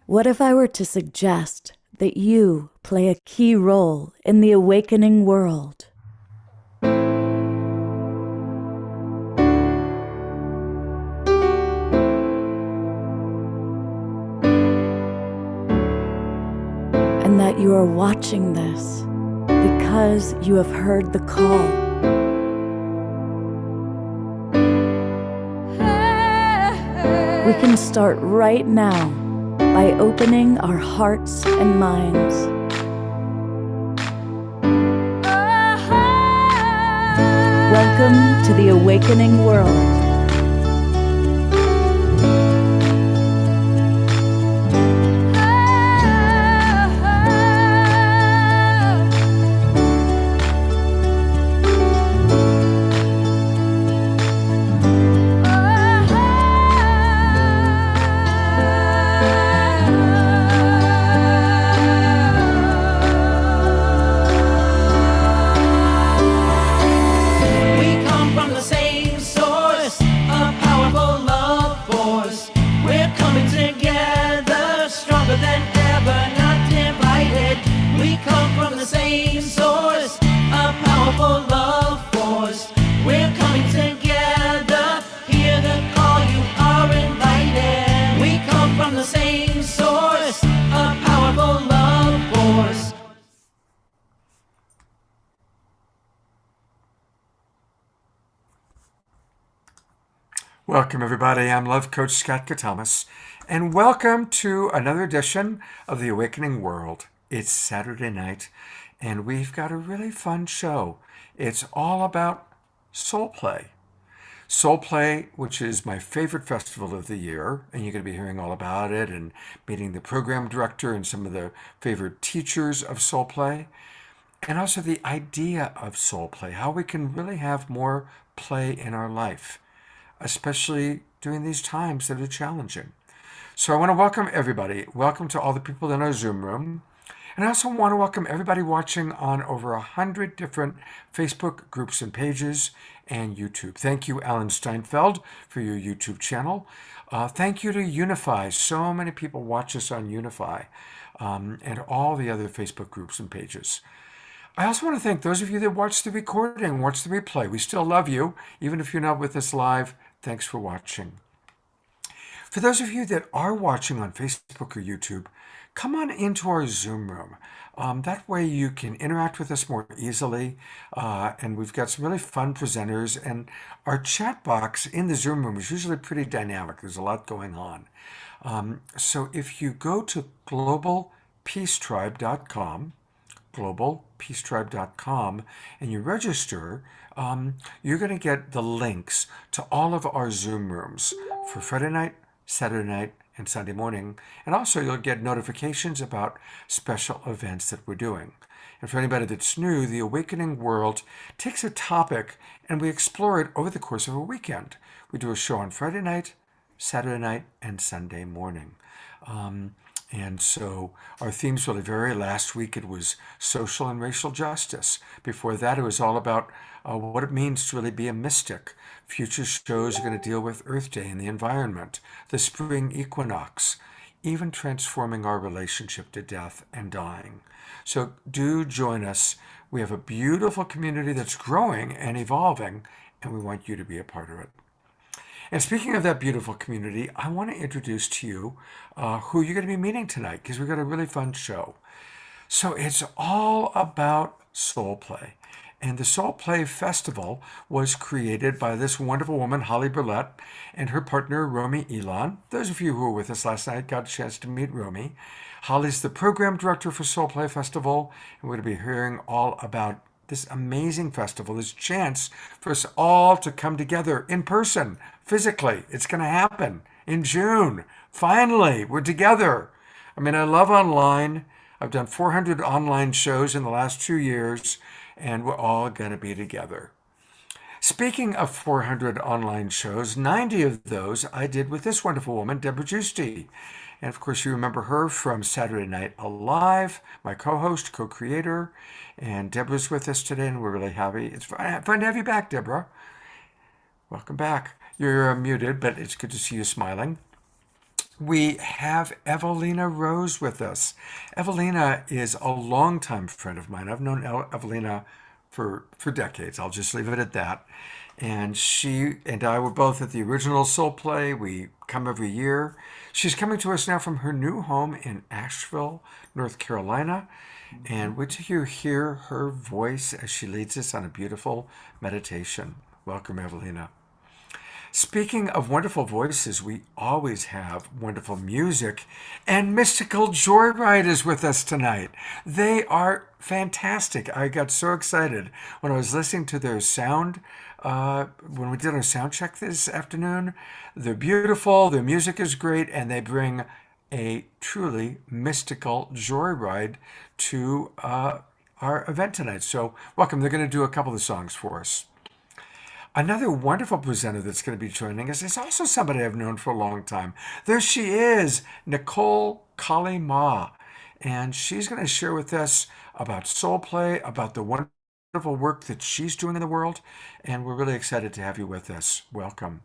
What if I were to suggest that you play a key role in the awakening world? And that you are watching this because you have heard the call. We can start right now by opening our hearts and minds. Welcome to the awakening world. Welcome, everybody. I'm Love Coach Scott Katamas, and welcome to another edition of The Awakening World. It's Saturday night, and we've got a really fun show. It's all about soul play. Soul Play, which is my favorite festival of the year, and you're going to be hearing all about it and meeting the program director and some of the favorite teachers of Soul Play, and also the idea of Soul Play, how we can really have more play in our life, especially during these times that are challenging. So I want to welcome everybody. Welcome to all the people in our Zoom room. And I also want to welcome everybody watching on over 100 different Facebook groups and pages and YouTube. Thank you, Alan Steinfeld, for your YouTube channel. Thank you to Unify. So many people watch us on Unify and all the other Facebook groups and pages. I also want to thank those of you that watch the recording, watch the replay. We still love you, even if you're not with us live. Thanks for watching. For those of you that are watching on Facebook or YouTube, come on into our Zoom room. That way you can interact with us more easily. And we've got some really fun presenters. And our chat box in the Zoom room is usually pretty dynamic. There's a lot going on. So if you go to globalpeacetribe.com, globalpeacetribe.com, and you register, you're going to get the links to all of our Zoom rooms for Friday night, Saturday night, and Sunday morning. And also you'll get notifications about special events that we're doing. And for anybody that's new, the Awakening World takes a topic and we explore it over the course of a weekend. We do a show on Friday night, Saturday night, and Sunday morning. And so our themes really vary. Last week it was social and racial justice. Before that it was all about what it means to really be a mystic. Future shows are going to deal with Earth Day and the environment, the spring equinox, even transforming our relationship to death and dying. So do join us. We have a beautiful community that's growing and evolving, and we want you to be a part of it. And speaking of that beautiful community, I want to introduce to you who you're going to be meeting tonight, because we've got a really fun show. So it's all about soul play. And the Soul Play Festival was created by this wonderful woman, Holly Burlett, and her partner, Romy Elon. Those of you who were with us last night got a chance to meet Romy. Holly's the program director for Soul Play Festival, and we're going to be hearing all about this amazing festival, this chance for us all to come together in person, physically. It's going to happen in June. Finally, we're together. I mean, I love online. I've done 400 online shows in the last 2 years, and we're all going to be together. Speaking of 400 online shows, 90 of those I did with this wonderful woman, Deborah Giusti. And of course, you remember her from Saturday Night Alive, my co host, co creator. And Deborah's with us today, and we're really happy. It's fun to have you back, Deborah. Welcome back. You're muted, but it's good to see you smiling. We have Evelina Rose with us. Evelina is a longtime friend of mine. I've known Evelina for decades. I'll just leave it at that. And she and I were both at the original Soul Play. We come every year. She's coming to us now from her new home in Asheville, North Carolina. And wait till you hear her voice as she leads us on a beautiful meditation. Welcome, Evelina. Speaking of wonderful voices, we always have wonderful music, and Mystical Joyride is with us tonight. They are fantastic. I got so excited when I was listening to their sound when we did our sound check this afternoon. They're beautiful, their music is great, and they bring a truly mystical joyride to our event tonight. So, welcome. They're going to do a couple of songs for us. Another wonderful presenter that's going to be joining us is also somebody I've known for a long time. There she is, Nicole Kalima. And she's going to share with us about soul play, about the wonderful work that she's doing in the world. And we're really excited to have you with us. Welcome.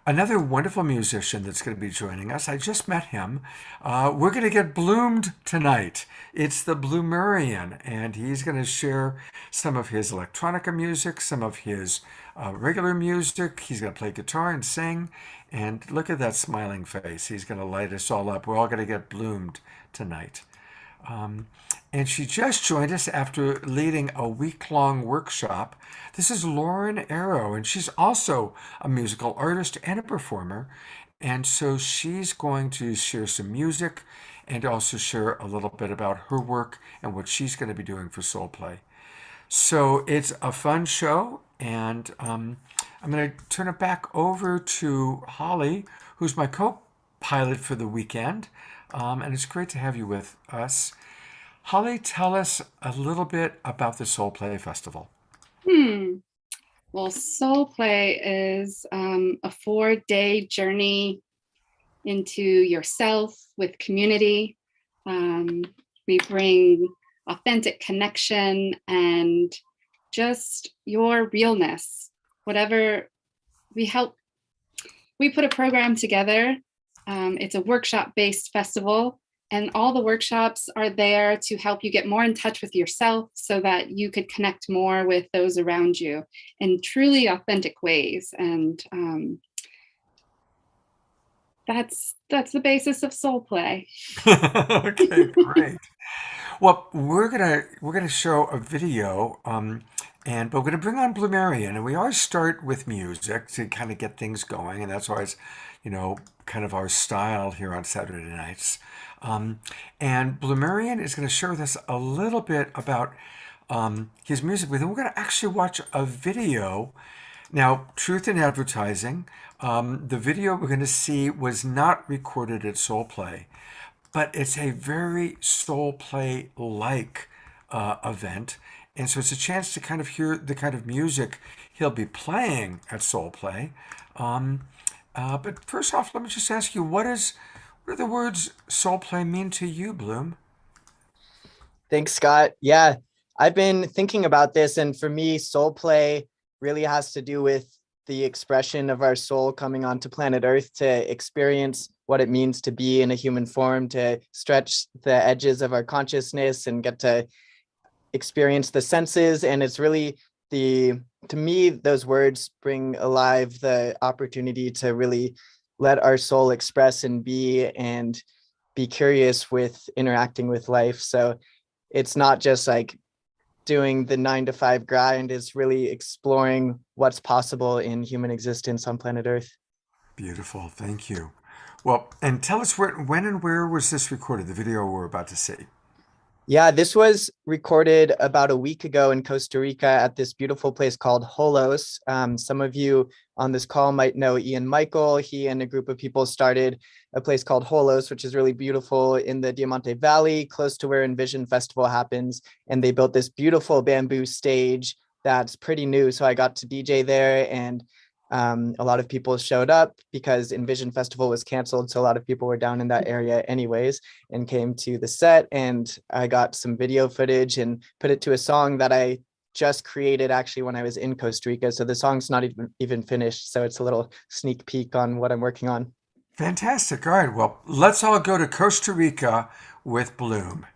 Another wonderful musician that's going to be joining us. I just met him. We're going to get bloomed tonight. It's the Bloomerian, and he's going to share some of his electronica music, some of his regular music. He's going to play guitar and sing. And look at that smiling face. He's going to light us all up. We're all going to get bloomed tonight. And she just joined us after leading a week-long workshop. This is Lauren Arrow, and she's also a musical artist and a performer. And so she's going to share some music and also share a little bit about her work and what she's going to be doing for Soul Play. So it's a fun show, and I'm going to turn it back over to Holly, who's my co-pilot for the weekend. And it's great to have you with us. Holly, tell us a little bit about the Soul Play Festival. Well, Soul Play is a 4-day journey into yourself with community. We bring authentic connection and just your realness. Whatever we put a program together. It's a workshop-based festival. And all the workshops are there to help you get more in touch with yourself so that you could connect more with those around you in truly authentic ways. And that's the basis of Soul Play. Okay, great. Well, we're gonna show a video, but we're gonna bring on Bloomerian, and we always start with music to kind of get things going, and that's always, kind of our style here on Saturday nights. And Bloomerian is going to share with us a little bit about his music. Then we're going to actually watch a video. Now, truth in advertising, the video we're going to see was not recorded at Soul Play, but it's a very Soul Play-like event. And so it's a chance to kind of hear the kind of music he'll be playing at Soul Play. But first off, let me just ask you, what do the words Soul Play mean to you, Bloom? Thanks, Scott. Yeah, I've been thinking about this, and for me, Soul Play really has to do with the expression of our soul coming onto planet Earth to experience what it means to be in a human form, to stretch the edges of our consciousness and get to experience the senses. And it's really to me, those words bring alive the opportunity to really let our soul express and be curious with interacting with life. So it's not just like doing the 9-to-5 grind, it's really exploring what's possible in human existence on planet Earth. Beautiful. Thank you. Well, and tell us when and where was this recorded, the video we're about to see? Yeah, this was recorded about a week ago in Costa Rica at this beautiful place called Holos. Some of you on this call might know Ian Michael. He and a group of people started a place called Holos, which is really beautiful in the Diamante Valley, close to where Envision Festival happens. And they built this beautiful bamboo stage that's pretty new. So I got to DJ there, and a lot of people showed up because Envision Festival was canceled. So a lot of people were down in that area anyways and came to the set, and I got some video footage and put it to a song that I just created actually when I was in Costa Rica. So the song's not even finished. So it's a little sneak peek on what I'm working on. Fantastic. All right. Well, let's all go to Costa Rica with Bloom.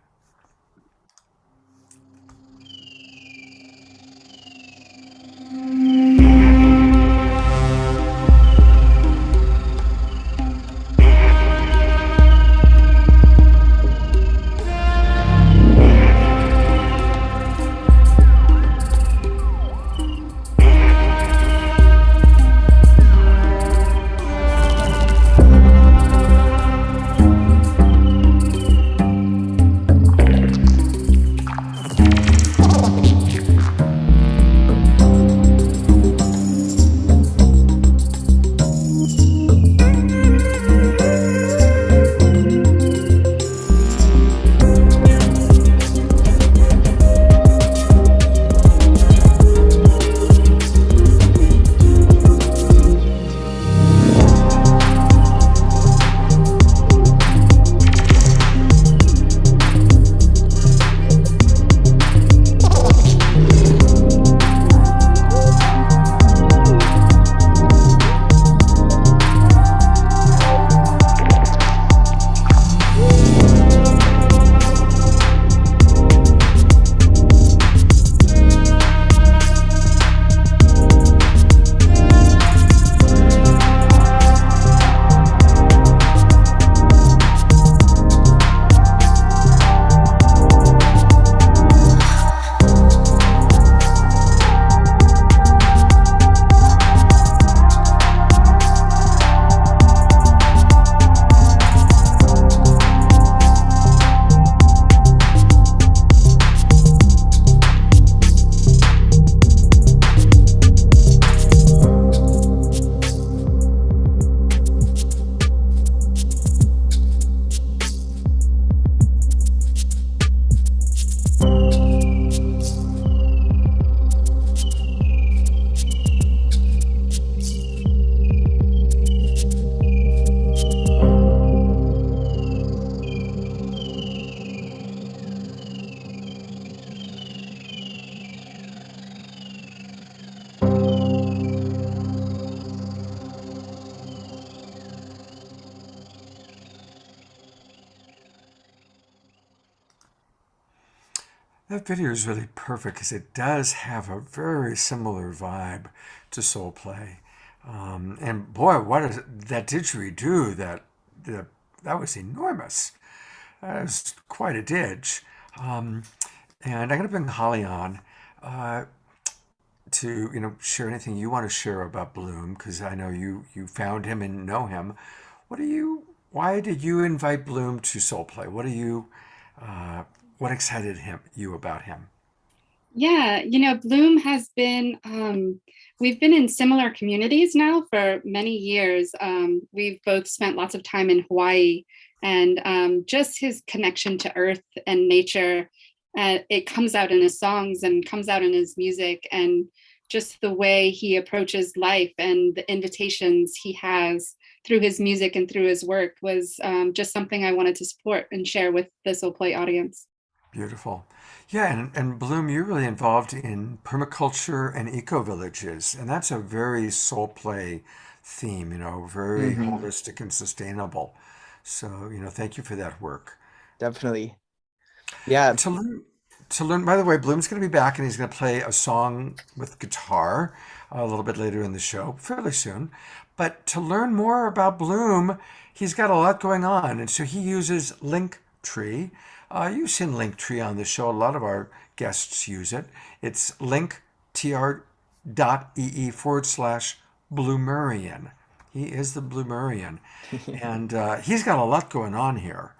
That video is really perfect because it does have a very similar vibe to Soul Play. And boy, that didgeridoo, that was enormous. That was quite a didge. And I'm going to bring Holly on to share anything you want to share about Bloom, because I know you found him and know him. Why did you invite Bloom to Soul Play? What excited you about him? Yeah, Bloom has been, we've been in similar communities now for many years. We've both spent lots of time in Hawaii, and just his connection to earth and nature, it comes out in his songs and comes out in his music, and just the way he approaches life and the invitations he has through his music and through his work was just something I wanted to support and share with the Soul Play audience. Beautiful. Yeah, and Bloom, you're really involved in permaculture and eco-villages, and that's a very Soul Play theme, very holistic and sustainable. So, thank you for that work. Definitely. Yeah. To learn, by the way, Bloom's going to be back and he's going to play a song with guitar a little bit later in the show, fairly soon. But to learn more about Bloom, he's got a lot going on, and so he uses Linktree. You've seen Linktree on the show. A lot of our guests use it. It's linktr.ee/Bloomerian. He is the Bloomerian. And he's got a lot going on here.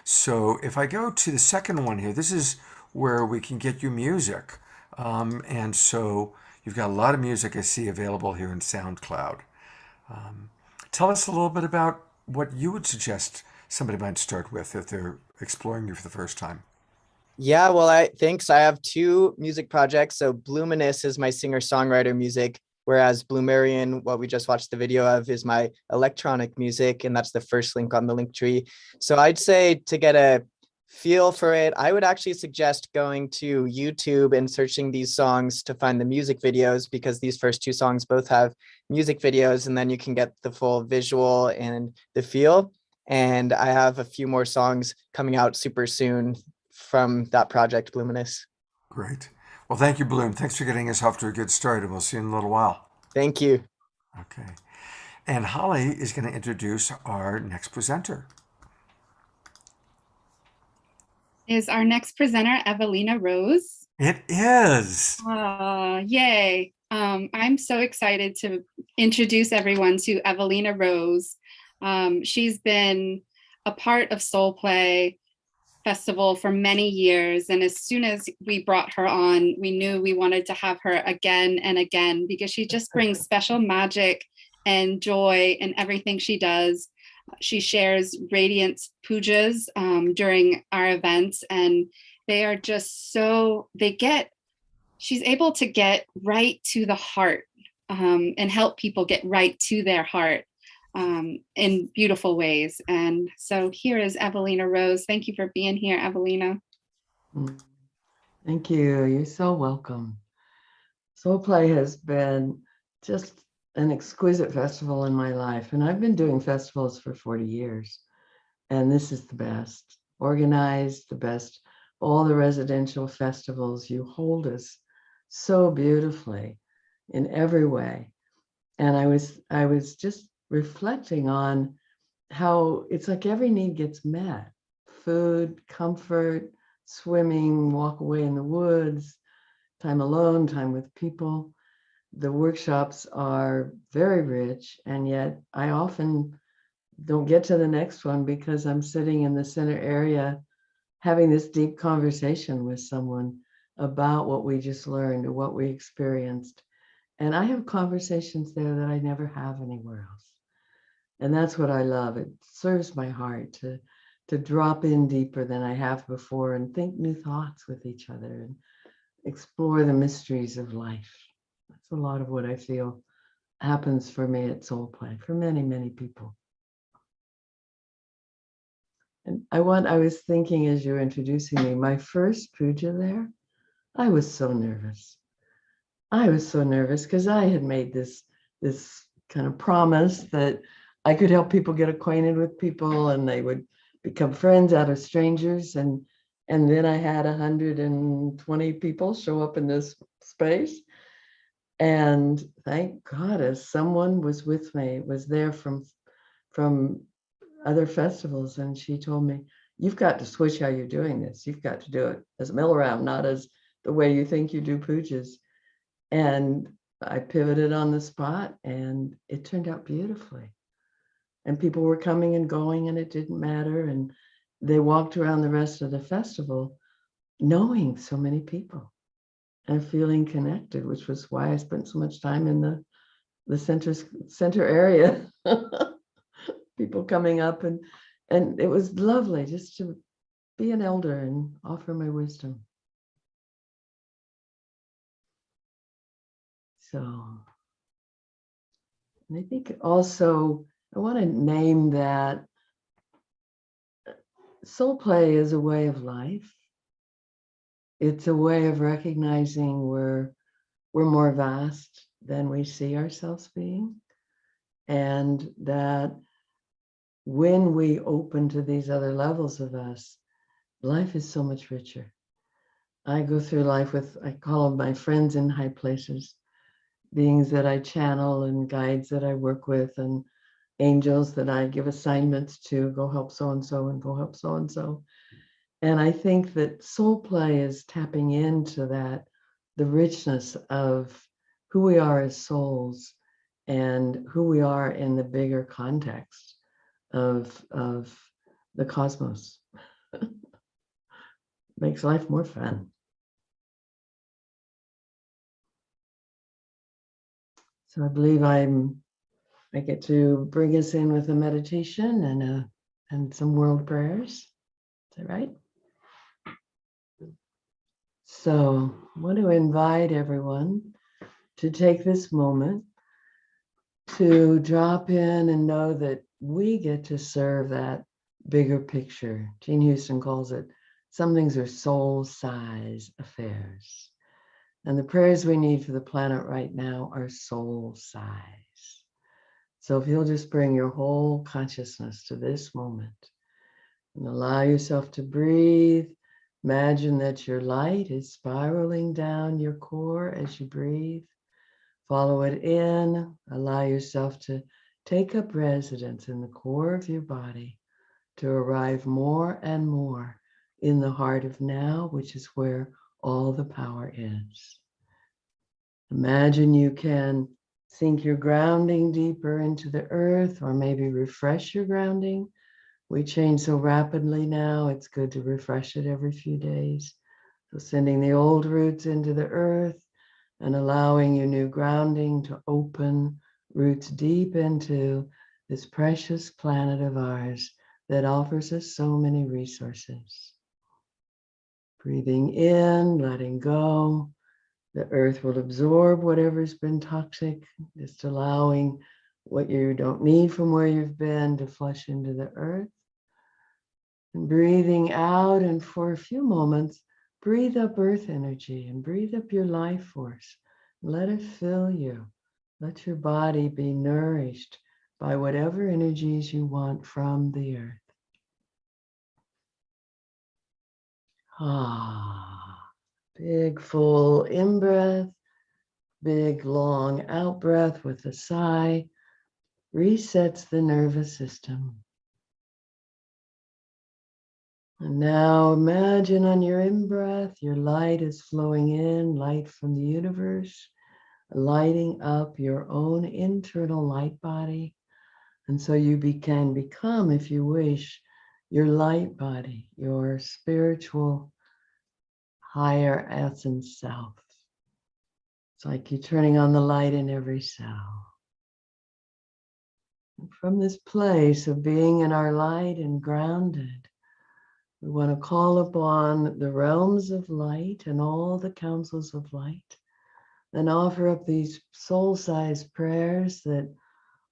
So if I go to the second one here, this is where we can get you music. And so you've got a lot of music I see available here in SoundCloud. Tell us a little bit about what you would suggest somebody might start with if they're exploring you for the first time. Yeah, well, thanks. I have two music projects. So Bluminous is my singer-songwriter music, whereas Bloomerian, what we just watched the video of, is my electronic music, and that's the first link on the link tree. So I'd say to get a feel for it, I would actually suggest going to YouTube and searching these songs to find the music videos, because these first two songs both have music videos, and then you can get the full visual and the feel. And I have a few more songs coming out super soon from that project, Bluminous. Great. Well, thank you, Bloom. Thanks for getting us off to a good start, and we'll see you in a little while. Thank you. Okay. And Holly is going to introduce our next presenter. Is our next presenter Evelina Rose? It is. Yay. I'm so excited to introduce everyone to Evelina Rose. She's been a part of Soul Play Festival for many years. And as soon as we brought her on, we knew we wanted to have her again and again, because she just brings special magic and joy in everything she does. She shares radiance pujas during our events, and they are just so, she's able to get right to the heart and help people get right to their heart in beautiful ways. And so here is Evelina Rose. Thank you for being here, Evelina. Thank you. You're so welcome. Soul Play has been just an exquisite festival in my life. And I've been doing festivals for 40 years. And this is the best. Organized, the best. All the residential festivals, you hold us so beautifully in every way. And I was just reflecting on how it's like every need gets met. Food, comfort, swimming, walk away in the woods, time alone, time with people. The workshops are very rich, and yet I often don't get to the next one because I'm sitting in the center area having this deep conversation with someone about what we just learned or what we experienced. And I have conversations there that I never have anywhere else. And that's what I love. It serves my heart to drop in deeper than I have before and think new thoughts with each other and explore the mysteries of life. That's a lot of what I feel happens for me at Soul Play, for many, many people. And I was thinking as you were introducing me, my first puja there, I was so nervous. I was so nervous because I had made this kind of promise that I could help people get acquainted with people and they would become friends out of strangers. And then I had 120 people show up in this space. And thank God, as someone was with me, was there from other festivals, and she told me, you've got to switch how you're doing this. You've got to do it as a mill round, not as the way you think you do pujas. And I pivoted on the spot, and it turned out beautifully. And people were coming and going, and it didn't matter. And they walked around the rest of the festival knowing so many people and feeling connected, which was why I spent so much time in the center area. People coming up, and it was lovely just to be an elder and offer my wisdom. So, and I think also I want to name that Soul Play is a way of life. It's a way of recognizing we're more vast than we see ourselves being, and that when we open to these other levels of us, life is so much richer. I go through life with, I call them my friends in high places, beings that I channel and guides that I work with and angels that I give assignments to, go help so-and-so and go help so-and-so. And I think that Soul Play is tapping into that, the richness of who we are as souls and who we are in the bigger context of the cosmos. Makes life more fun. So I believe I get to bring us in with a meditation and some world prayers. Is that right? So I want to invite everyone to take this moment to drop in and know that we get to serve that bigger picture. Gene Houston calls it, some things are soul size affairs. And the prayers we need for the planet right now are soul size. So if you'll just bring your whole consciousness to this moment and allow yourself to breathe, imagine that your light is spiraling down your core as you breathe. Follow it in, allow yourself to take up residence in the core of your body to arrive more and more in the heart of now, which is where all the power is. Imagine you can sink your grounding deeper into the earth, or maybe refresh your grounding. We change so rapidly now, it's good to refresh it every few days. So sending the old roots into the earth and allowing your new grounding to open roots deep into this precious planet of ours that offers us so many resources. Breathing in, letting go. The earth will absorb whatever's been toxic, just allowing what you don't need from where you've been to flush into the earth. And breathing out, and for a few moments, breathe up earth energy and breathe up your life force. Let it fill you. Let your body be nourished by whatever energies you want from the earth. Big full in-breath, big long out-breath with a sigh resets the nervous system. And now imagine on your in-breath, your light is flowing in, light from the universe, lighting up your own internal light body. And so you can become, if you wish, your light body, your spiritual higher essence self. It's like you're turning on the light in every cell. And from this place of being in our light and grounded, we want to call upon the realms of light and all the councils of light and offer up these soul-sized prayers that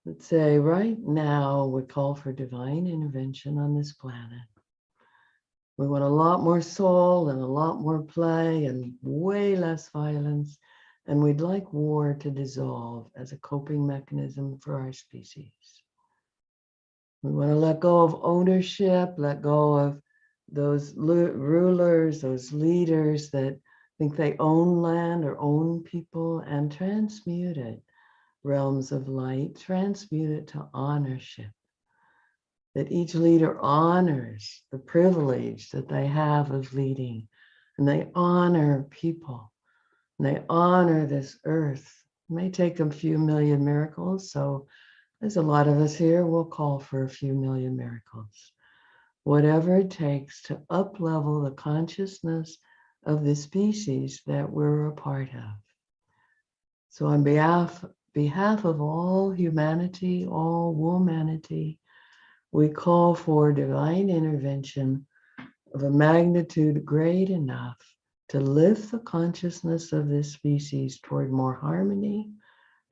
would say, right now, we call for divine intervention on this planet. We want a lot more soul and a lot more play and way less violence. And we'd like war to dissolve as a coping mechanism for our species. We want to let go of ownership, let go of those rulers, those leaders that think they own land or own people, and transmute it, realms of light, transmute it to honorship. That each leader honors the privilege that they have of leading, and they honor people, and they honor this earth. It may take a few million miracles, so there's a lot of us here, we'll call for a few million miracles. Whatever it takes to up-level the consciousness of the species that we're a part of. So on behalf of all humanity, all womanity, we call for divine intervention of a magnitude great enough to lift the consciousness of this species toward more harmony,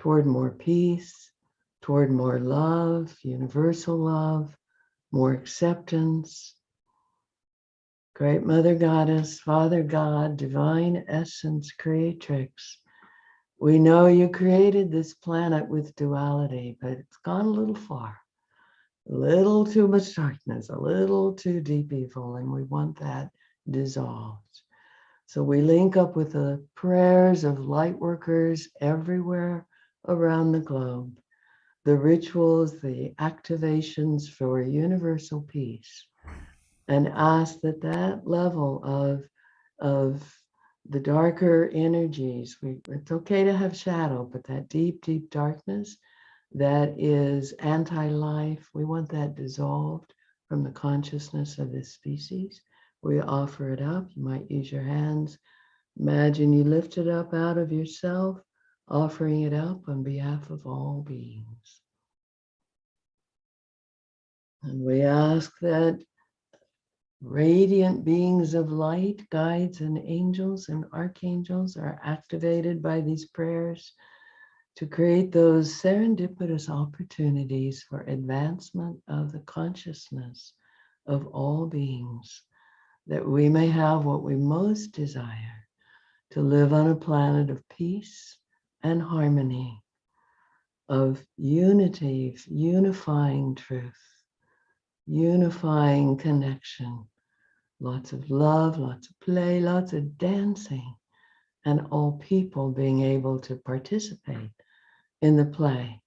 toward more peace, toward more love, universal love, more acceptance. Great Mother Goddess, Father God, Divine Essence Creatrix, we know you created this planet with duality, but it's gone a little far. A little too much darkness, a little too deep evil, and we want that dissolved. So we link up with the prayers of light workers everywhere around the globe, the rituals, the activations for universal peace, and ask that that level of the darker energies, it's okay to have shadow, but that deep, deep darkness that is anti-life, we want that dissolved from the consciousness of this species. We offer it up. You might use your hands. Imagine you lift it up out of yourself, offering it up on behalf of all beings. And we ask that radiant beings of light, guides and angels and archangels are activated by these prayers to create those serendipitous opportunities for advancement of the consciousness of all beings, that we may have what we most desire, to live on a planet of peace and harmony, of unity, unifying truth, unifying connection, lots of love, lots of play, lots of dancing, and all people being able to participate in the play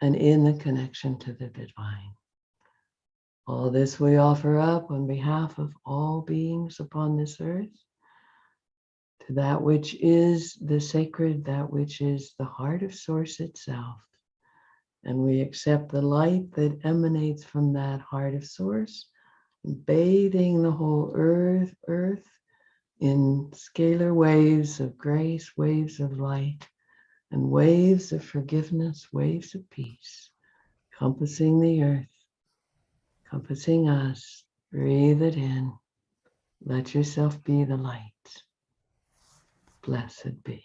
and in the connection to the divine. All this we offer up on behalf of all beings upon this earth, to that which is the sacred, that which is the heart of Source itself. And we accept the light that emanates from that heart of Source, bathing the whole earth in scalar waves of grace, waves of light, and waves of forgiveness, waves of peace, encompassing the earth, encompassing us. Breathe it in. Let yourself be the light. Blessed be.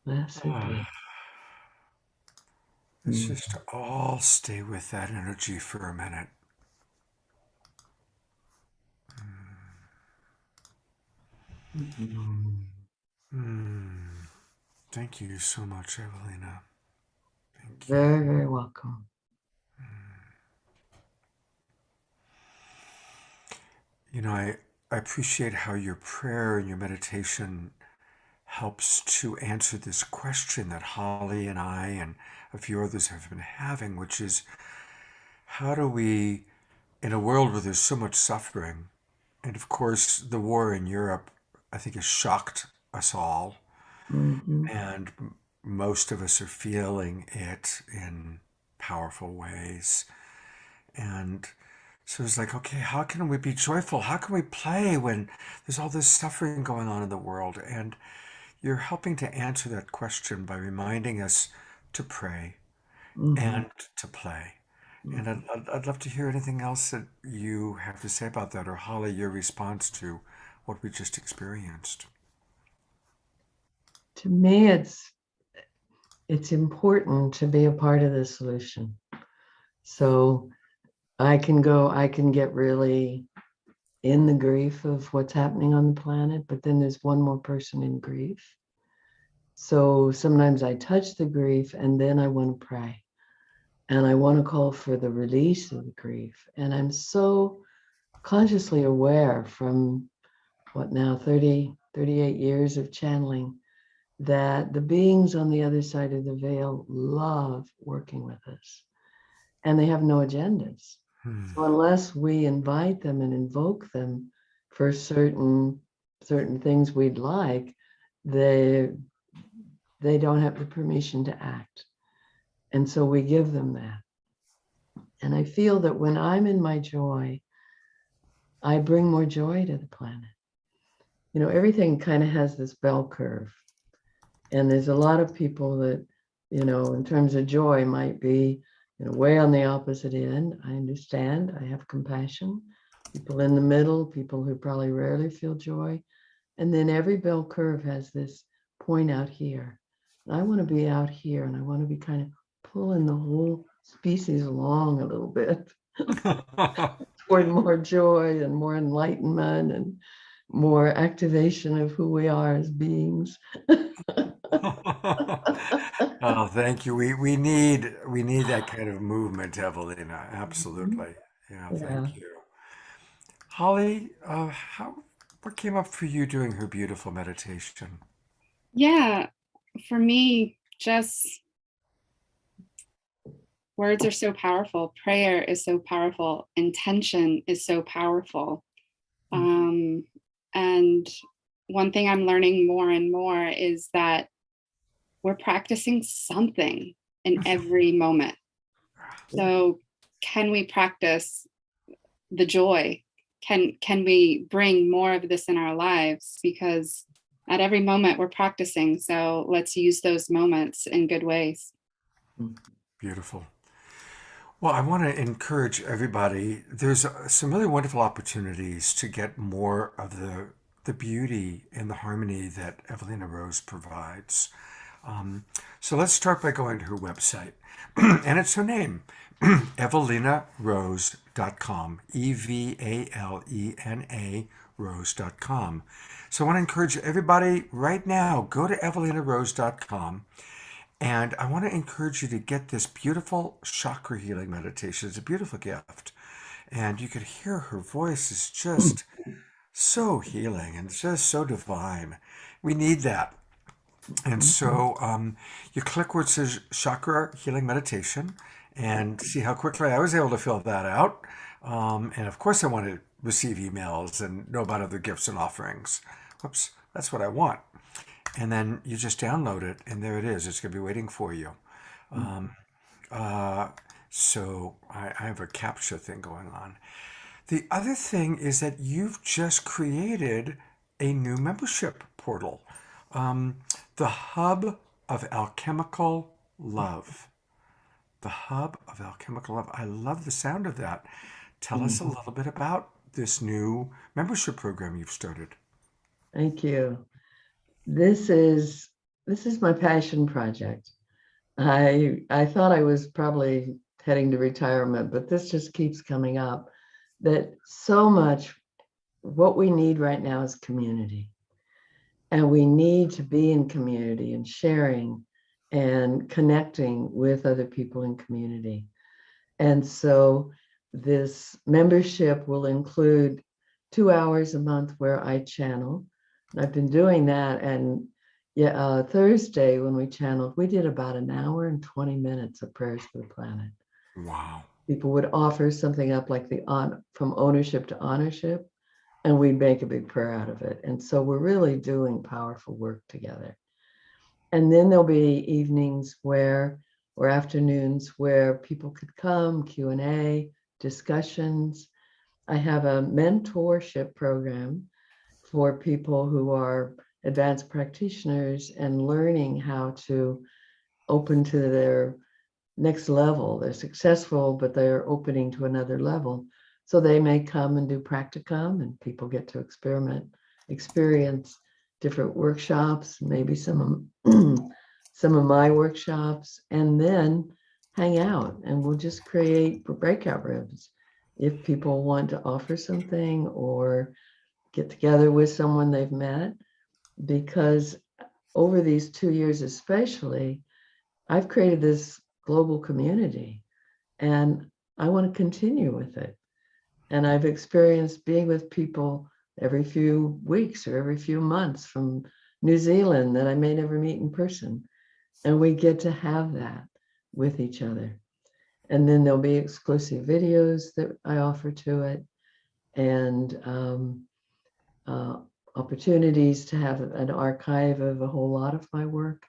Blessed be. Let's just all stay with that energy for a minute. Thank you so much, Evelina. Thank you. Very, very welcome. You know, I appreciate how your prayer and your meditation helps to answer this question that Holly and I and a few others have been having, which is, how do we, in a world where there's so much suffering, and of course the war in Europe, I think, has shocked us all, and most of us are feeling it in powerful ways. And so it's like, okay, how can we be joyful? How can we play when there's all this suffering going on in the world? And you're helping to answer that question by reminding us to pray and to play. And I'd love to hear anything else that you have to say about that, or Holly, your response to what we just experienced. To me, it's important to be a part of the solution. So I can get really in the grief of what's happening on the planet, but then there's one more person in grief. So sometimes I touch the grief and then I want to pray. And I want to call for the release of the grief. And I'm so consciously aware from 38 years of channeling, that the beings on the other side of the veil love working with us. And they have no agendas. So unless we invite them and invoke them for certain things we'd like, they don't have the permission to act. And so we give them that. And I feel that when I'm in my joy, I bring more joy to the planet. You know, everything kind of has this bell curve. And there's a lot of people that, you know, in terms of joy might be, you know, way on the opposite end. I understand. I have compassion. People in the middle, people who probably rarely feel joy. And then every bell curve has this point out here. And I want to be out here, and I want to be kind of pulling the whole species along a little bit toward more joy and more enlightenment and more activation of who we are as beings. Oh, thank you. We need that kind of movement, Evelina. Absolutely. Yeah, thank you. Holly, what came up for you during her beautiful meditation? Yeah, for me, just words are so powerful. Prayer is so powerful. Intention is so powerful. And one thing I'm learning more and more is that we're practicing something in every moment. So can we practice the joy? Can we bring more of this in our lives? Because at every moment we're practicing. So let's use those moments in good ways. Beautiful. Well, I want to encourage everybody. There's some really wonderful opportunities to get more of the beauty and the harmony that Evelina Rose provides. So let's start by going to her website. And it's her name, evelinarose.com, Evalena rose.com. So I want to encourage everybody right now, go to evelinarose.com. And I want to encourage you to get this beautiful chakra healing meditation. It's a beautiful gift. And you could hear her voice is just so healing and just so divine. We need that. And so you click where it says chakra healing meditation and see how quickly I was able to fill that out. And of course, I want to receive emails and know about other gifts and offerings. Whoops, that's what I want. And then you just download it, and there it is. It's going to be waiting for you. So I have a captcha thing going on. The other thing is that you've just created a new membership portal, the Hub of Alchemical Love. The Hub of Alchemical Love. I love the sound of that. Tell us a little bit about this new membership program you've started. Thank you. This is my passion project. I thought I was probably heading to retirement, but this just keeps coming up, that so much what we need right now is community. And we need to be in community and sharing and connecting with other people in community. And so this membership will include 2 hours a month where I channel. I've been doing that, and Thursday when we channeled, we did about 1 hour and 20 minutes of prayers for the planet. Wow. People would offer something up like from ownership to honorship, and we'd make a big prayer out of it. And so we're really doing powerful work together. And then there'll be evenings or afternoons where people could come, Q&A, discussions. I have a mentorship program for people who are advanced practitioners and learning how to open to their next level. They're successful, but they're opening to another level. So they may come and do practicum, and people get to experience different workshops, maybe some of my workshops, and then hang out. And we'll just create breakout rooms if people want to offer something or get together with someone they've met. Because over these 2 years especially, I've created this global community, and I want to continue with it. And I've experienced being with people every few weeks or every few months from New Zealand that I may never meet in person. And we get to have that with each other. And then there'll be exclusive videos that I offer to it, and opportunities to have an archive of a whole lot of my work.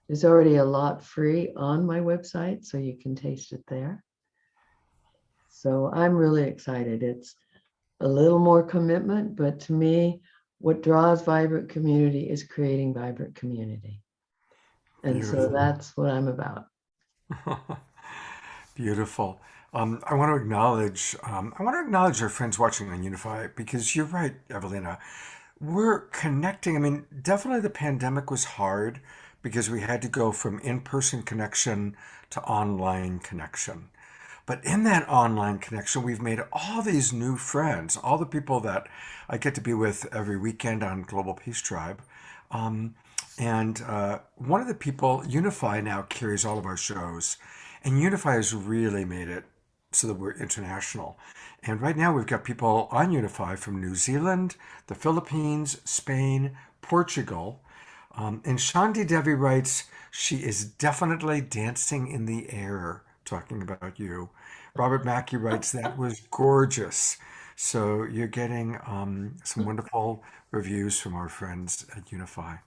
There's already a lot free on my website, so you can taste it there. So I'm really excited. It's a little more commitment, but to me, what draws vibrant community is creating vibrant community. And so that's what I'm about. Beautiful. I want to acknowledge our friends watching on Unify, because you're right, Evelina. We're connecting. I mean, definitely the pandemic was hard because we had to go from in-person connection to online connection. But in that online connection, we've made all these new friends, all the people that I get to be with every weekend on Global Peace Tribe. And one of the people, Unify, now carries all of our shows. And Unify has really made it so that we're international. And right now we've got people on Unify from New Zealand, the Philippines, Spain, Portugal. And Shandi Devi writes, she is definitely dancing in the air, talking about you. Robert Mackey writes, that was gorgeous. So you're getting some wonderful reviews from our friends at Unify.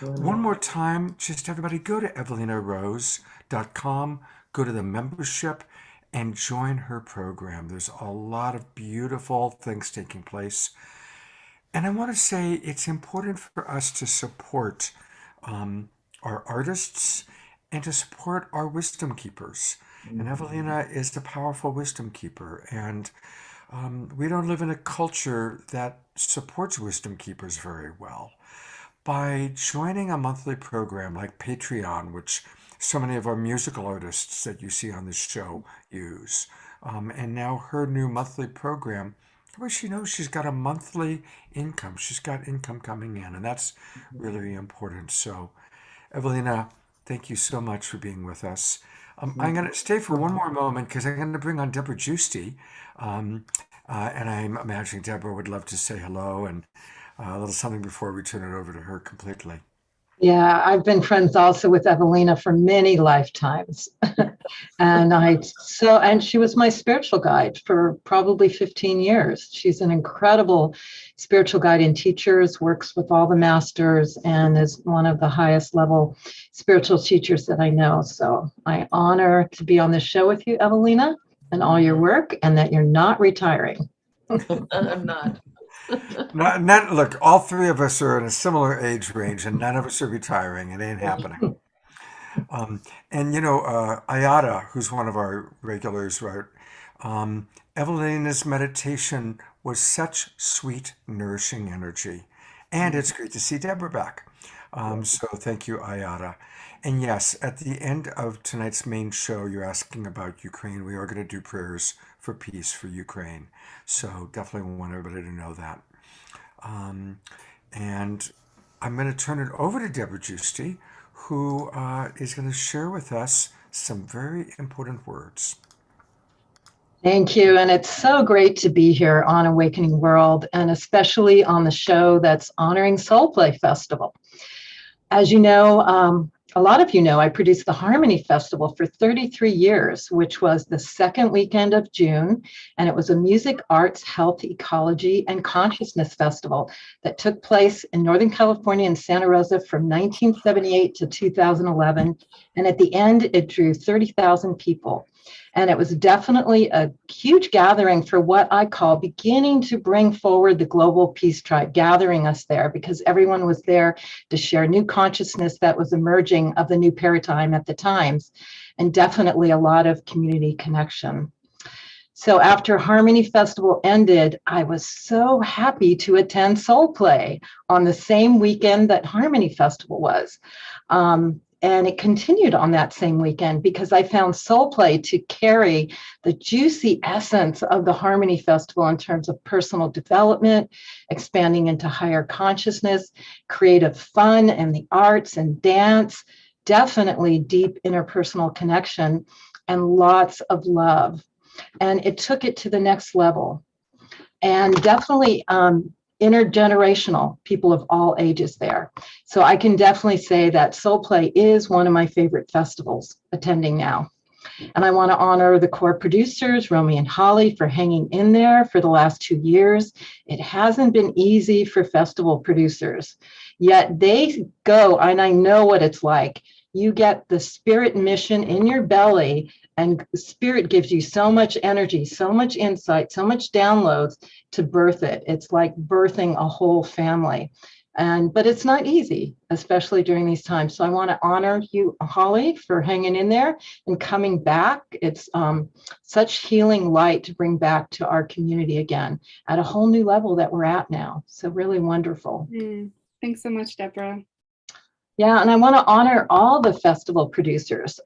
One more time, just everybody go to evelinarose.com, go to the membership, and join her program. There's a lot of beautiful things taking place. And I want to say it's important for us to support our artists and to support our wisdom keepers. And Evelina is the powerful wisdom keeper. And we don't live in a culture that supports wisdom keepers very well. By joining a monthly program like Patreon, which so many of our musical artists that you see on this show use, and now her new monthly program, where she knows she's got a monthly income. She's got income coming in, and that's really important. So, Evelina, thank you so much for being with us. I'm going to stay for one more moment because I'm going to bring on Deborah Giusti. And I'm imagining Deborah would love to say hello and a little something before we turn it over to her completely. Yeah, I've been friends also with Evelina for many lifetimes. And she was my spiritual guide for probably 15 years. She's an incredible spiritual guide and teachers, works with all the masters, and is one of the highest level spiritual teachers that I know. So I honor to be on this show with you, Evelina, and all your work, and that you're not retiring. I'm not. Look, all three of us are in a similar age range, and none of us are retiring. It ain't happening. And Ayada, who's one of our regulars, wrote, Evelina's meditation was such sweet, nourishing energy. And it's great to see Deborah back. So thank you, Ayada. And yes, at the end of tonight's main show, you're asking about Ukraine. We are going to do prayers for peace for Ukraine. So definitely want everybody to know that. And I'm going to turn it over to Deborah Giusti, who is going to share with us some very important words. Thank you. And it's so great to be here on Awakening World, and especially on the show that's honoring Soul Play Festival. As you know, a lot of you know, I produced the Harmony Festival for 33 years, which was the second weekend of June. And it was a music, arts, health, ecology, and consciousness festival that took place in Northern California and Santa Rosa from 1978 to 2011. And at the end, it drew 30,000 people. And it was definitely a huge gathering for what I call beginning to bring forward the global peace tribe, gathering us there because everyone was there to share new consciousness that was emerging of the new paradigm at the times, and definitely a lot of community connection. So after Harmony Festival ended, I was so happy to attend Soul Play on the same weekend that Harmony Festival was. And it continued on that same weekend because I found Soul Play to carry the juicy essence of the Harmony Festival in terms of personal development, expanding into higher consciousness, creative fun, and the arts and dance, definitely deep interpersonal connection, and lots of love. And it took it to the next level. And definitely intergenerational, people of all ages there. So I can definitely say that Soul Play is one of my favorite festivals attending now. And I want to honor the core producers, Romy and Holly, for hanging in there for the last 2 years. It hasn't been easy for festival producers, yet they go, and I know what it's like. You get the spirit mission in your belly, and spirit gives you so much energy, so much insight, so much downloads to birth it. It's like birthing a whole family. But it's not easy, especially during these times. So I want to honor you, Holly, for hanging in there and coming back. It's such healing light to bring back to our community again at a whole new level that we're at now. So really wonderful. Thanks so much, Deborah. Yeah, and I want to honor all the festival producers.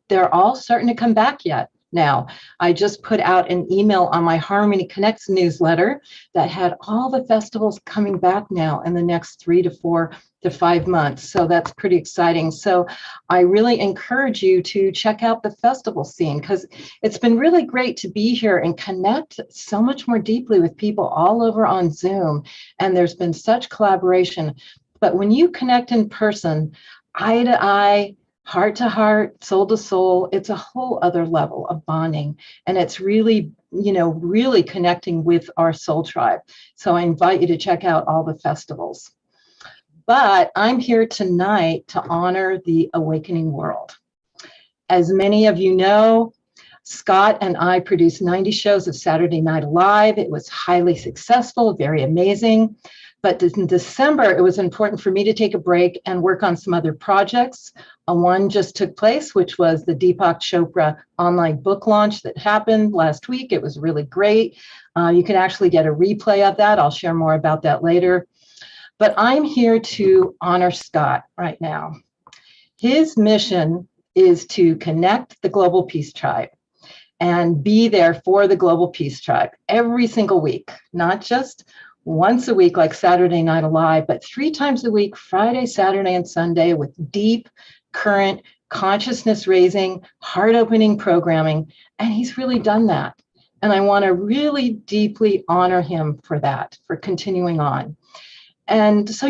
They're all starting to come back yet. Now, I just put out an email on my Harmony Connects newsletter that had all the festivals coming back now in the next 3 to 4 to 5 months. So that's pretty exciting. So I really encourage you to check out the festival scene because it's been really great to be here and connect so much more deeply with people all over on Zoom. And there's been such collaboration. But when you connect in person, eye to eye, heart to heart, soul to soul, it's a whole other level of bonding. And it's really, really connecting with our soul tribe. So I invite you to check out all the festivals. But I'm here tonight to honor the awakening world. As many of you know, Scott and I produced 90 shows of Saturday Night Live. It was highly successful, very amazing. But in December, it was important for me to take a break and work on some other projects. One just took place, which was the Deepak Chopra online book launch that happened last week. It was really great. You can actually get a replay of that. I'll share more about that later. But I'm here to honor Scott right now. His mission is to connect the Global Peace Tribe and be there for the Global Peace Tribe every single week, not just once a week like Saturday Night Alive, but 3 times a week, Friday, Saturday, and Sunday, with deep, current, consciousness raising, heart opening programming. And he's really done that. And I want to really deeply honor him for that, for continuing on. And so,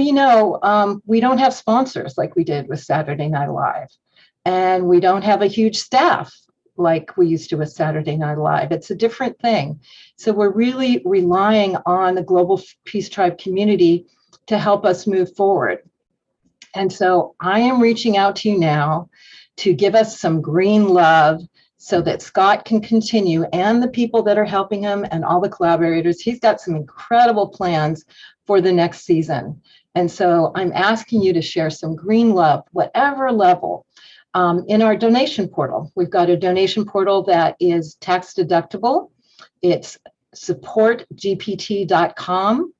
we don't have sponsors like we did with Saturday Night Live. And we don't have a huge staff like we used to with Saturday Night Live. It's a different thing. So we're really relying on the Global Peace Tribe community to help us move forward. And so I am reaching out to you now to give us some green love so that Scott can continue, and the people that are helping him and all the collaborators. He's got some incredible plans for the next season. And so I'm asking you to share some green love, whatever level. In our donation portal, we've got a donation portal that is tax deductible. It's supportgpt.com,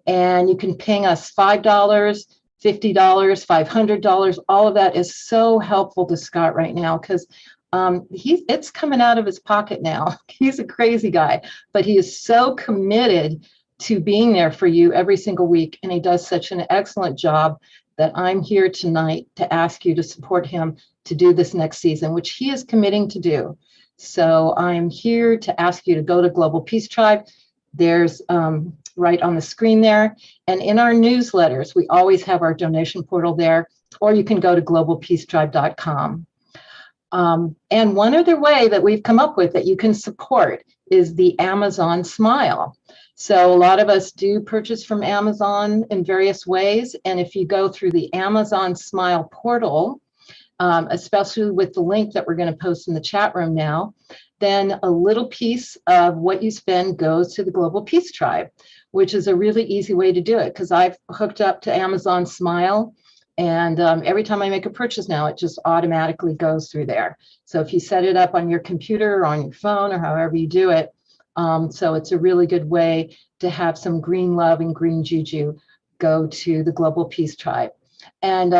and you can ping us $5, $50, $500. All of that is so helpful to Scott right now, because it's coming out of his pocket now. He's a crazy guy, but he is so committed to being there for you every single week, and he does such an excellent job that I'm here tonight to ask you to support him to do this next season, which he is committing to do. So I'm here to ask you to go to Global Peace Tribe. There's right on the screen there. And in our newsletters, we always have our donation portal there, or you can go to globalpeacetribe.com. And one other way that we've come up with that you can support is the Amazon Smile. So a lot of us do purchase from Amazon in various ways. And if you go through the Amazon Smile portal, especially with the link that we're going to post in the chat room now, then a little piece of what you spend goes to the Global Peace Tribe, which is a really easy way to do it, because I've hooked up to Amazon Smile, and every time I make a purchase now, it just automatically goes through there. So if you set it up on your computer or on your phone or however you do it, so it's a really good way to have some green love and green juju go to the Global Peace Tribe. And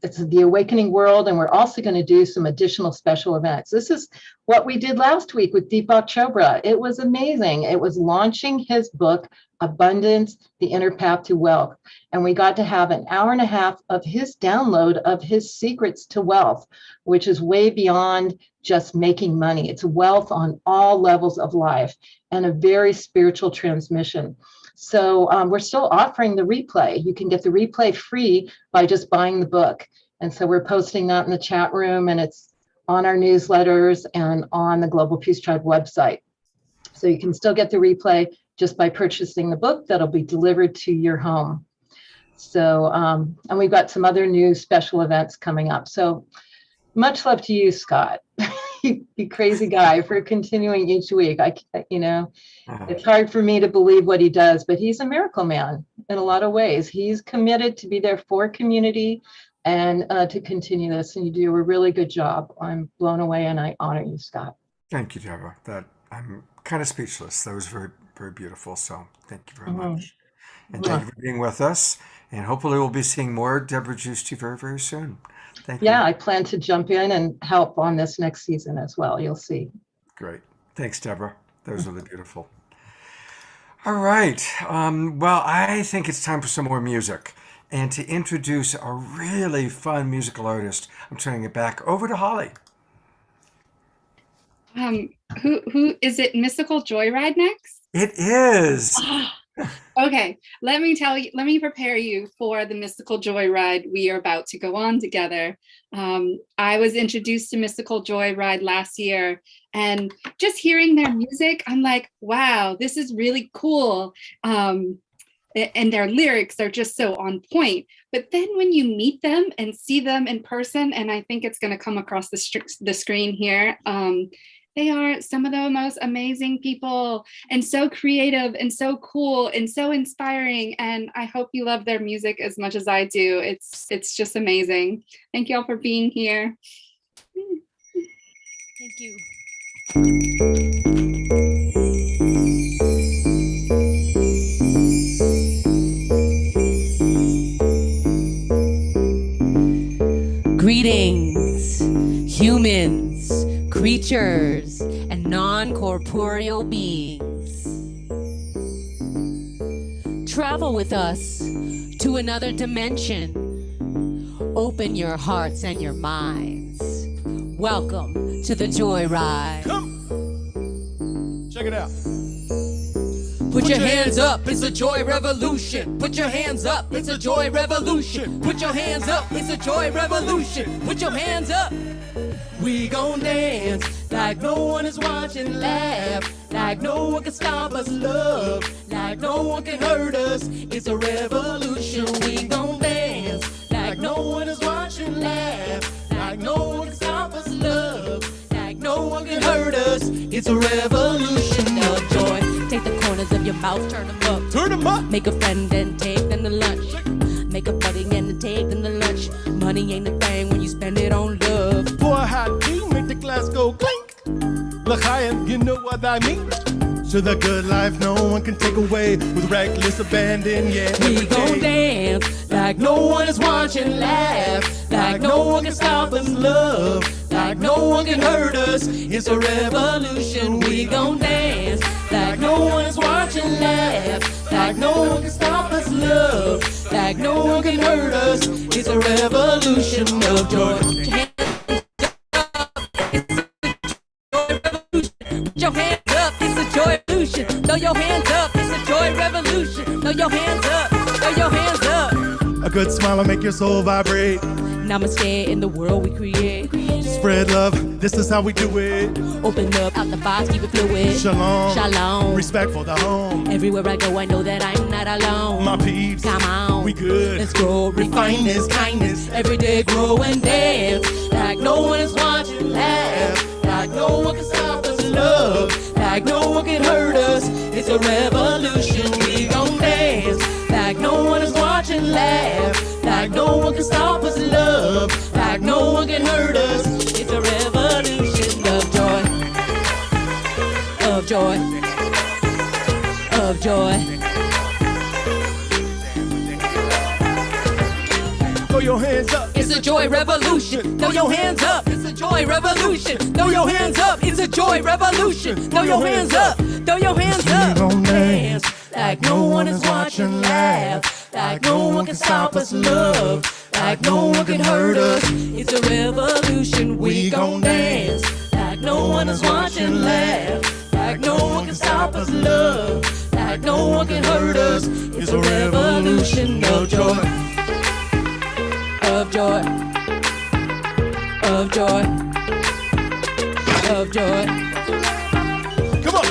it's the Awakening World, and we're also going to do some additional special events. This is what we did last week with Deepak Chopra. It was amazing. It was launching his book, Abundance, The Inner Path to Wealth. And we got to have an hour and a half of his download of his secrets to wealth, which is way beyond just making money. It's wealth on all levels of life and a very spiritual transmission. So we're still offering the replay. You can get the replay free by just buying the book. And so we're posting that in the chat room, and it's on our newsletters and on the Global Peace Tribe website. So you can still get the replay just by purchasing the book that'll be delivered to your home. So, and we've got some other new special events coming up. So much love to you, Scott. You crazy guy, for continuing each week. It's hard for me to believe what he does, but he's a miracle man in a lot of ways. He's committed to be there for community and to continue this, and you do a really good job. I'm blown away, and I honor you, Scott. Thank you, Deborah. I'm kind of speechless. That was very, very beautiful. So thank you very much. And thank you for being with us. And hopefully we'll be seeing more Deborah Giusti very, very soon. Thank you. Yeah, I plan to jump in and help on this next season as well. You'll see. Great. Thanks, Deborah. That was really beautiful. All right. Well, I think it's time for some more music. And to introduce a really fun musical artist, I'm turning it back over to Holly. Who is it? Mystical Joyride next? It is. Okay, let me prepare you for the Mystical Joyride we are about to go on together. I was introduced to Mystical Joyride last year, and just hearing their music, I'm like, wow, this is really cool. And their lyrics are just so on point. But then when you meet them and see them in person, and I think it's going to come across the screen here, They are some of the most amazing people and so creative and so cool and so inspiring. And I hope you love their music as much as I do. It's just amazing. Thank you all for being here. Thank you. Greetings, humans, creatures, and non-corporeal beings. Travel with us to another dimension. Open your hearts and your minds. Welcome to the Joyride. Come. Check it out. Put your hands up, it's a joy revolution. Put your hands up, it's a joy revolution. Put your hands up, it's a joy revolution. Put your hands up. We gon' dance like no one is watching, laugh like no one can stop us, love like no one can hurt us. It's a revolution. We gon' dance like no one is watching, laugh like no one can stop us, love like no one can hurt us. It's a revolution of joy. Take the corners of your mouth, turn them up. Turn them up. Make a friend and take them to lunch. Make a buddy and take them to lunch. Money ain't a thing when you spend it on love. Pour a hot tea, make the glass go clink. L'chaim, you know what I mean. So the good life no one can take away with reckless abandon, yeah. We gon' dance like no one is watching, laugh like no one can stop us, love like no one can hurt us. It's a revolution. We gon' dance like no one is watching, laugh like no one can stop us, love like no one can hurt us. It's a revolution of joy. Put your hands up, it's a joy revolution. Throw your hands up, it's a joy revolution. Throw your hands up, throw your hands up. A good smile will make your soul vibrate. Namaste in the world we create. Spread love, this is how we do it. Open up out the box, keep it fluid. Shalom, Shalom. respect for the home. Everywhere I go, I know that I'm not alone. My peeps, Come on, we good. let's grow, refine this kindness. Every day grow and dance like no one is watching, laugh like no one can stop us, love like no one can hurt us. It's a revolution. We gon' dance like no one is watching, laugh like no one can stop us, love like no one can hurt us. It's a revolution of joy, of joy, of joy. Throw your hands up. It's a joy revolution. Throw your hands up. It's a joy revolution. Throw your hands up. It's a joy revolution. Throw your hands up. Throw your hands up. gon' dance like no one is watching, laugh like no one can stop us, love like no one can hurt us. It's a revolution. We gon' dance like no one is watching, laugh like no one can stop us, love like no one can hurt us. It's a revolution of joy, of joy, of joy, of joy. Come on.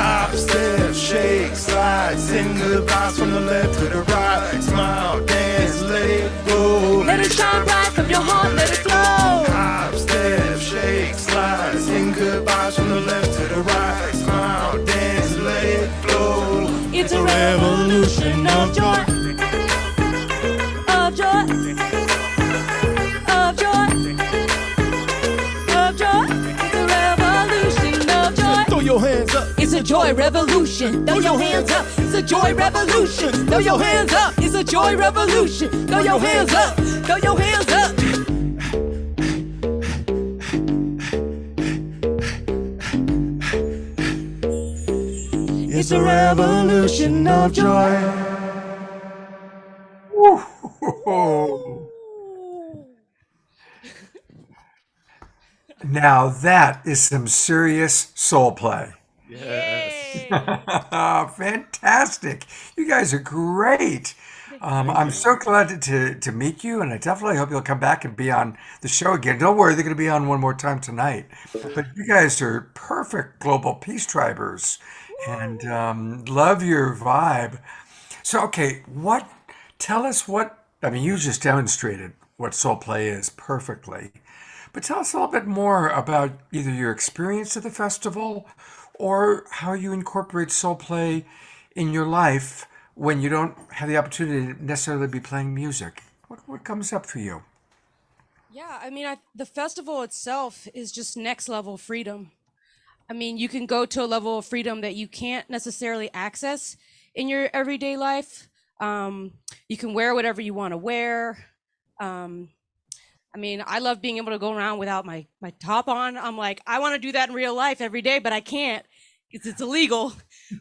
Hop, step, shake, slide, sing goodbyes from the left to the right. Smile, dance, let it go. Let it shine bright from your heart, let it flow. Hop, step, shake, slide, sing goodbyes from the left to the right. Smile, dance, let it flow. It's a revolution of joy, of joy, of joy, of joy. It's a revolution of joy. Throw your hands up. It's a joy revolution. Throw your hands up. It's a joy revolution. Throw your hands up. It's a joy revolution. Throw your hands up. Throw your hands up. It's a revolution of joy. Whoa. Now that is some serious soul play. Yes. Fantastic. You guys are great. I'm so glad to meet you, and I definitely hope you'll come back and be on the show again. Don't worry, they're going to be on one more time tonight. But you guys are perfect global peace tribers, and love your vibe. So, okay, tell us what, I mean, you just demonstrated what soul play is perfectly. But tell us a little bit more about either your experience at the festival or how you incorporate soul play in your life when you don't have the opportunity to necessarily be playing music. What comes up for you? Yeah, I mean, the festival itself is just next level freedom. I mean, you can go to a level of freedom that you can't necessarily access in your everyday life. You can wear whatever you want to wear. Um, I mean, I love being able to go around without my top on. I'm like, I want to do that in real life every day, but I can't because it's illegal.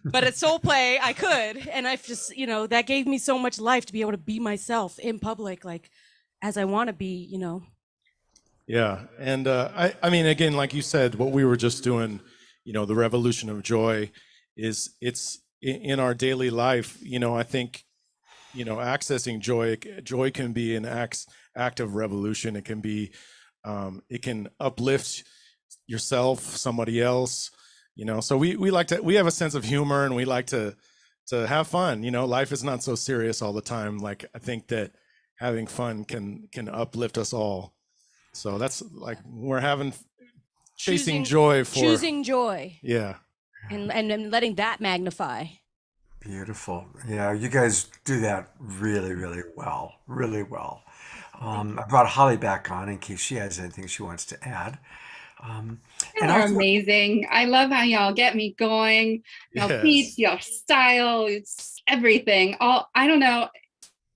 But at Soul Play, I could, and I've just, that gave me so much life to be able to be myself in public, like as I want to be. Yeah, and I mean, again, like you said, what we were just doing, the revolution of joy, it's in our daily life. I think, accessing joy can be an act of revolution. It can be, it can uplift yourself, somebody else. So we have a sense of humor, and we like to have fun. Life is not so serious all the time. Like, I think that having fun can uplift us all. So that's like we're chasing joy for choosing joy. Yeah. And letting that magnify. Beautiful. Yeah, you guys do that really, really well. Really well. I brought Holly back on in case she has anything she wants to add. You are amazing. I love how y'all get me going. Your beats, your style, it's everything. I don't know.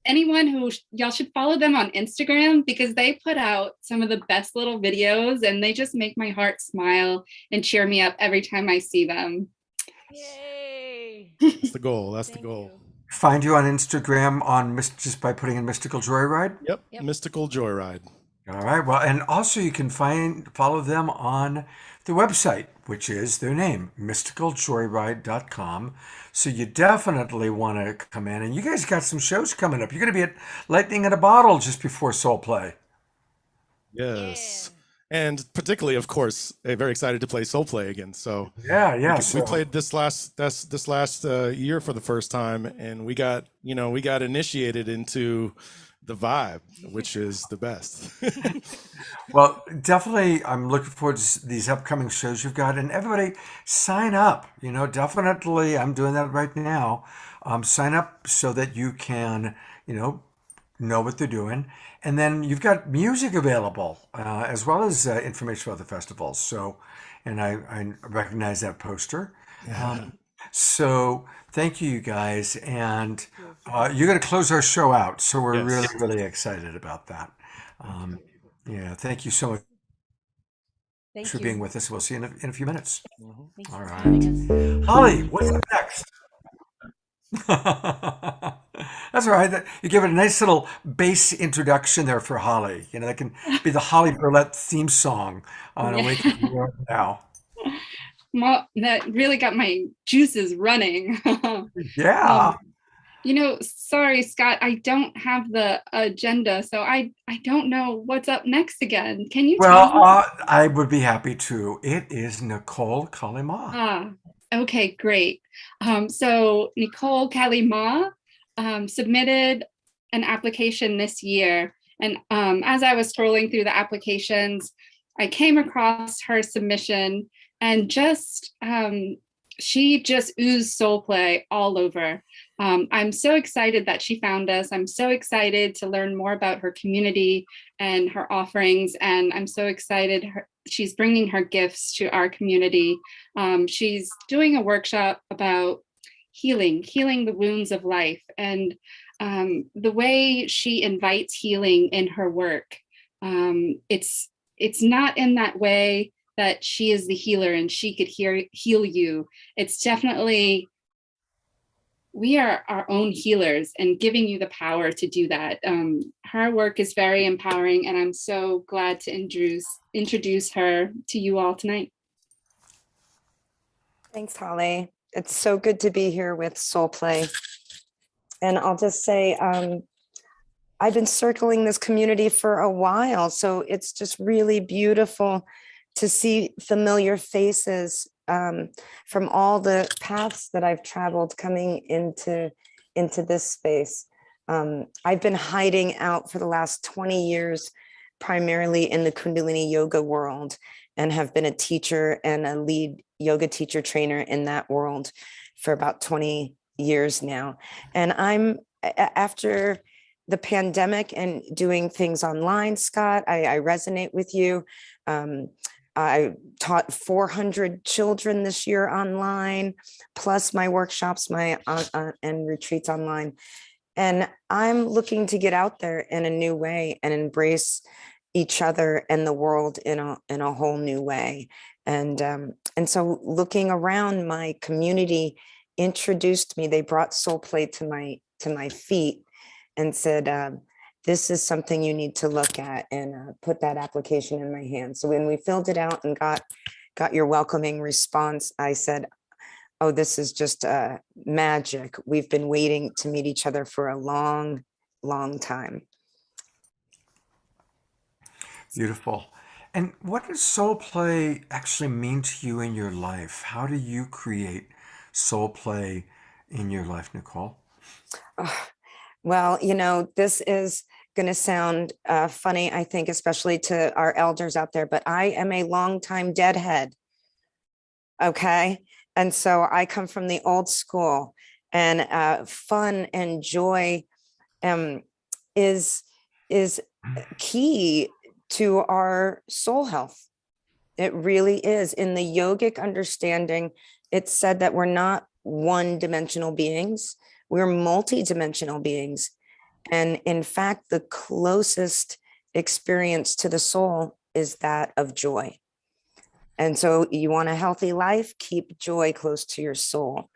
Anyone who y'all should follow them on Instagram because they put out some of the best little videos and they just make my heart smile and cheer me up every time I see them. Yay! That's the goal. That's the goal. Find you on Instagram just by putting in Mystical Joyride? Yep. Mystical Joyride. All right. Well, and also you can follow them on the website, which is their name, mysticaljoyride.com. So you definitely want to come in. And you guys got some shows coming up. You're going to be at Lightning in a Bottle just before Soul Play. Yes. Yeah. And particularly, of course, very excited to play Soul Play again. So yeah. We played this last year for the first time, and we got initiated into the vibe, which is the best. Well, definitely, I'm looking forward to these upcoming shows you've got, and everybody sign up. Definitely, I'm doing that right now. Sign up so that you can, know what they're doing, and then you've got music available as well as information about the festivals. So, and I recognize that poster. Yeah. So thank you guys, and you're going to close our show out, so we're really, really excited about that. Thank you so much for being with us. We'll see you in a few minutes. All right. Holly, what's up next? That's all right. You give it a nice little bass introduction there for Holly. That can be the Holly Burlette theme song on Awakening World Now. Well, that really got my juices running. Yeah. Sorry, Scott, I don't have the agenda, so I don't know what's up next again. Can you tell me? I would be happy to. It is Nicole Kalima. Okay, great. So Nicole Kalima submitted an application this year. And as I was scrolling through the applications, I came across her submission and she just oozed soul play all over. I'm so excited that she found us. I'm so excited to learn more about her community and her offerings. And I'm so excited she's bringing her gifts to our community. She's doing a workshop about healing the wounds of life. And the way she invites healing in her work, it's not in that way that she is the healer and she could heal you. It's definitely, we are our own healers and giving you the power to do that. Her work is very empowering, and I'm so glad to introduce her to you all tonight. Thanks, Holly. It's so good to be here with Soul Play. And I'll just say, I've been circling this community for a while, so it's just really beautiful to see familiar faces from all the paths that I've traveled coming into this space. I've been hiding out for the last 20 years primarily in the Kundalini yoga world and have been a teacher and a lead yoga teacher trainer in that world for about 20 years now. And after the pandemic and doing things online, Scott, I resonate with you. I taught 400 children this year online, plus my workshops, and retreats online. And I'm looking to get out there in a new way and embrace each other and the world in a whole new way. And so looking around, my community introduced me. They brought Soul Play to my feet and said, this is something you need to look at, and put that application in my hand. So when we filled it out and got your welcoming response, I said, oh, this is just magic. We've been waiting to meet each other for a long, long time. Beautiful. And what does soul play actually mean to you in your life? How do you create soul play in your life, Nicole? Well, this is going to sound funny, I think, especially to our elders out there, but I am a longtime deadhead. Okay. And so I come from the old school, and fun and joy is key to our soul health. It really is. In the yogic understanding, it's said that we're not one-dimensional beings, we're multi-dimensional beings. And in fact, the closest experience to the soul is that of joy. And so you want a healthy life, keep joy close to your soul.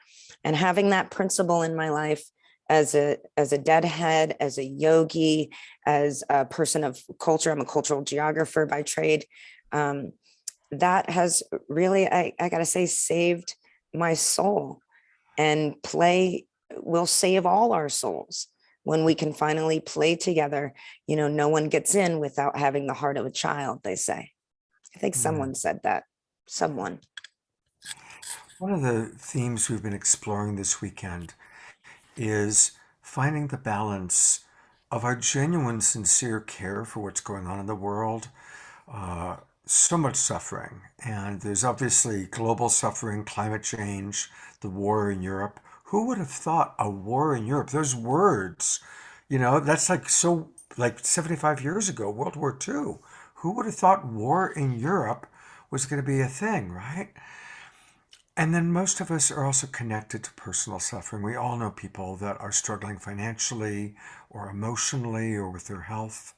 And having that principle in my life as a deadhead, as a yogi, as a person of culture, I'm a cultural geographer by trade, that has really, I gotta say, saved my soul. And play will save all our souls when we can finally play together. No one gets in without having the heart of a child, they say. I think someone said that. Someone. One of the themes we've been exploring this weekend is finding the balance of our genuine, sincere care for what's going on in the world. So much suffering, and there's obviously global suffering, climate change, the war in Europe. Who would have thought a war in Europe? Those words, that's like 75 years ago, World War II. Who would have thought war in Europe was going to be a thing, right? And then most of us are also connected to personal suffering. We all know people that are struggling financially or emotionally or with their health.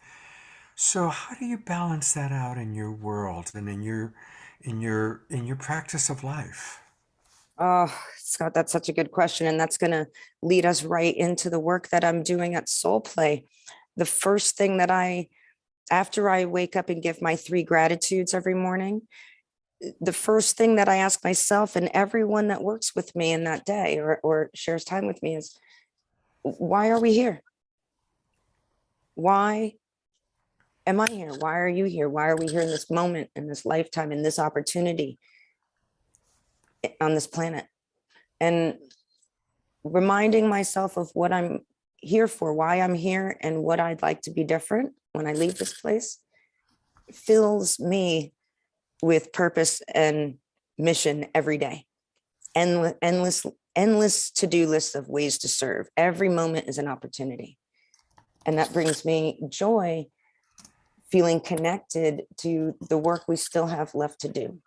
So how do you balance that out in your world and in your practice of life? Oh, Scott, that's such a good question. And that's going to lead us right into the work that I'm doing at Soul Play. The first thing that after I wake up and give my 3 gratitudes every morning, the first thing that I ask myself and everyone that works with me in that day or shares time with me is, why are we here? Why am I here? Why are you here? Why are we here in this moment, in this lifetime, in this opportunity on this planet? And reminding myself of what I'm here for, why I'm here, and what I'd like to be different when I leave this place fills me with purpose and mission every day. Endless to-do lists of ways to serve. Every moment is an opportunity. And that brings me joy, feeling connected to the work we still have left to do.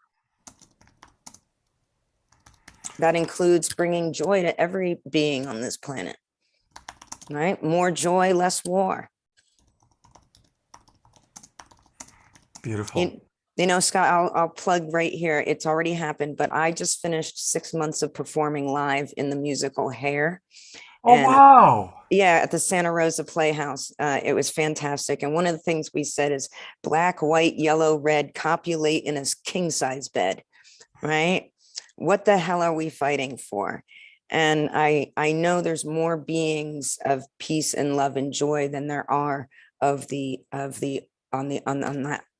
That includes bringing joy to every being on this planet, right? More joy, less war. Beautiful. Scott, I'll plug right here. It's already happened, but I just finished 6 months of performing live in the musical Hair. Oh, wow. Yeah, at the Santa Rosa Playhouse. It was fantastic. And one of the things we said is black, white, yellow, red, copulate in a king size bed, right? What the hell are we fighting for? And I know there's more beings of peace and love and joy than there are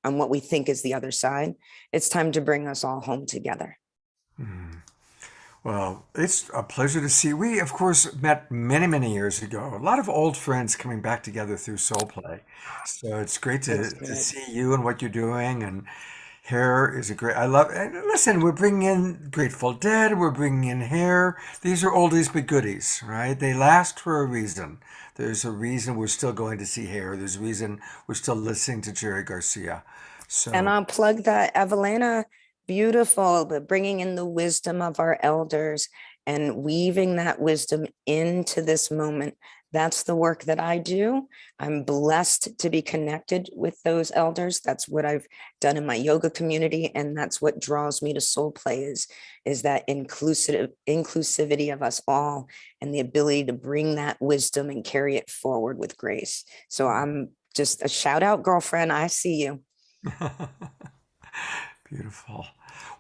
on what we think is the other side. It's time to bring us all home together. Well, it's a pleasure to see. We, of course, met many, many years ago. A lot of old friends coming back together through Soul Play. So it's great Thanks, to Scott. see you and what you're doing. And hair is a great, I love, and listen, we're bringing in Grateful Dead, we're bringing in hair. These are oldies but goodies, right? They last for a reason. There's a reason we're still going to see hair. There's a reason we're still listening to Jerry Garcia. And So I'll plug that Evelina, beautiful, but bringing in the wisdom of our elders and weaving that wisdom into this moment. That's the work that I do. I'm blessed to be connected with those elders. That's what I've done in my yoga community. And that's what draws me to Soul Play is that inclusivity of us all and the ability to bring that wisdom and carry it forward with grace. So I'm just a shout out, girlfriend. I see you. beautiful.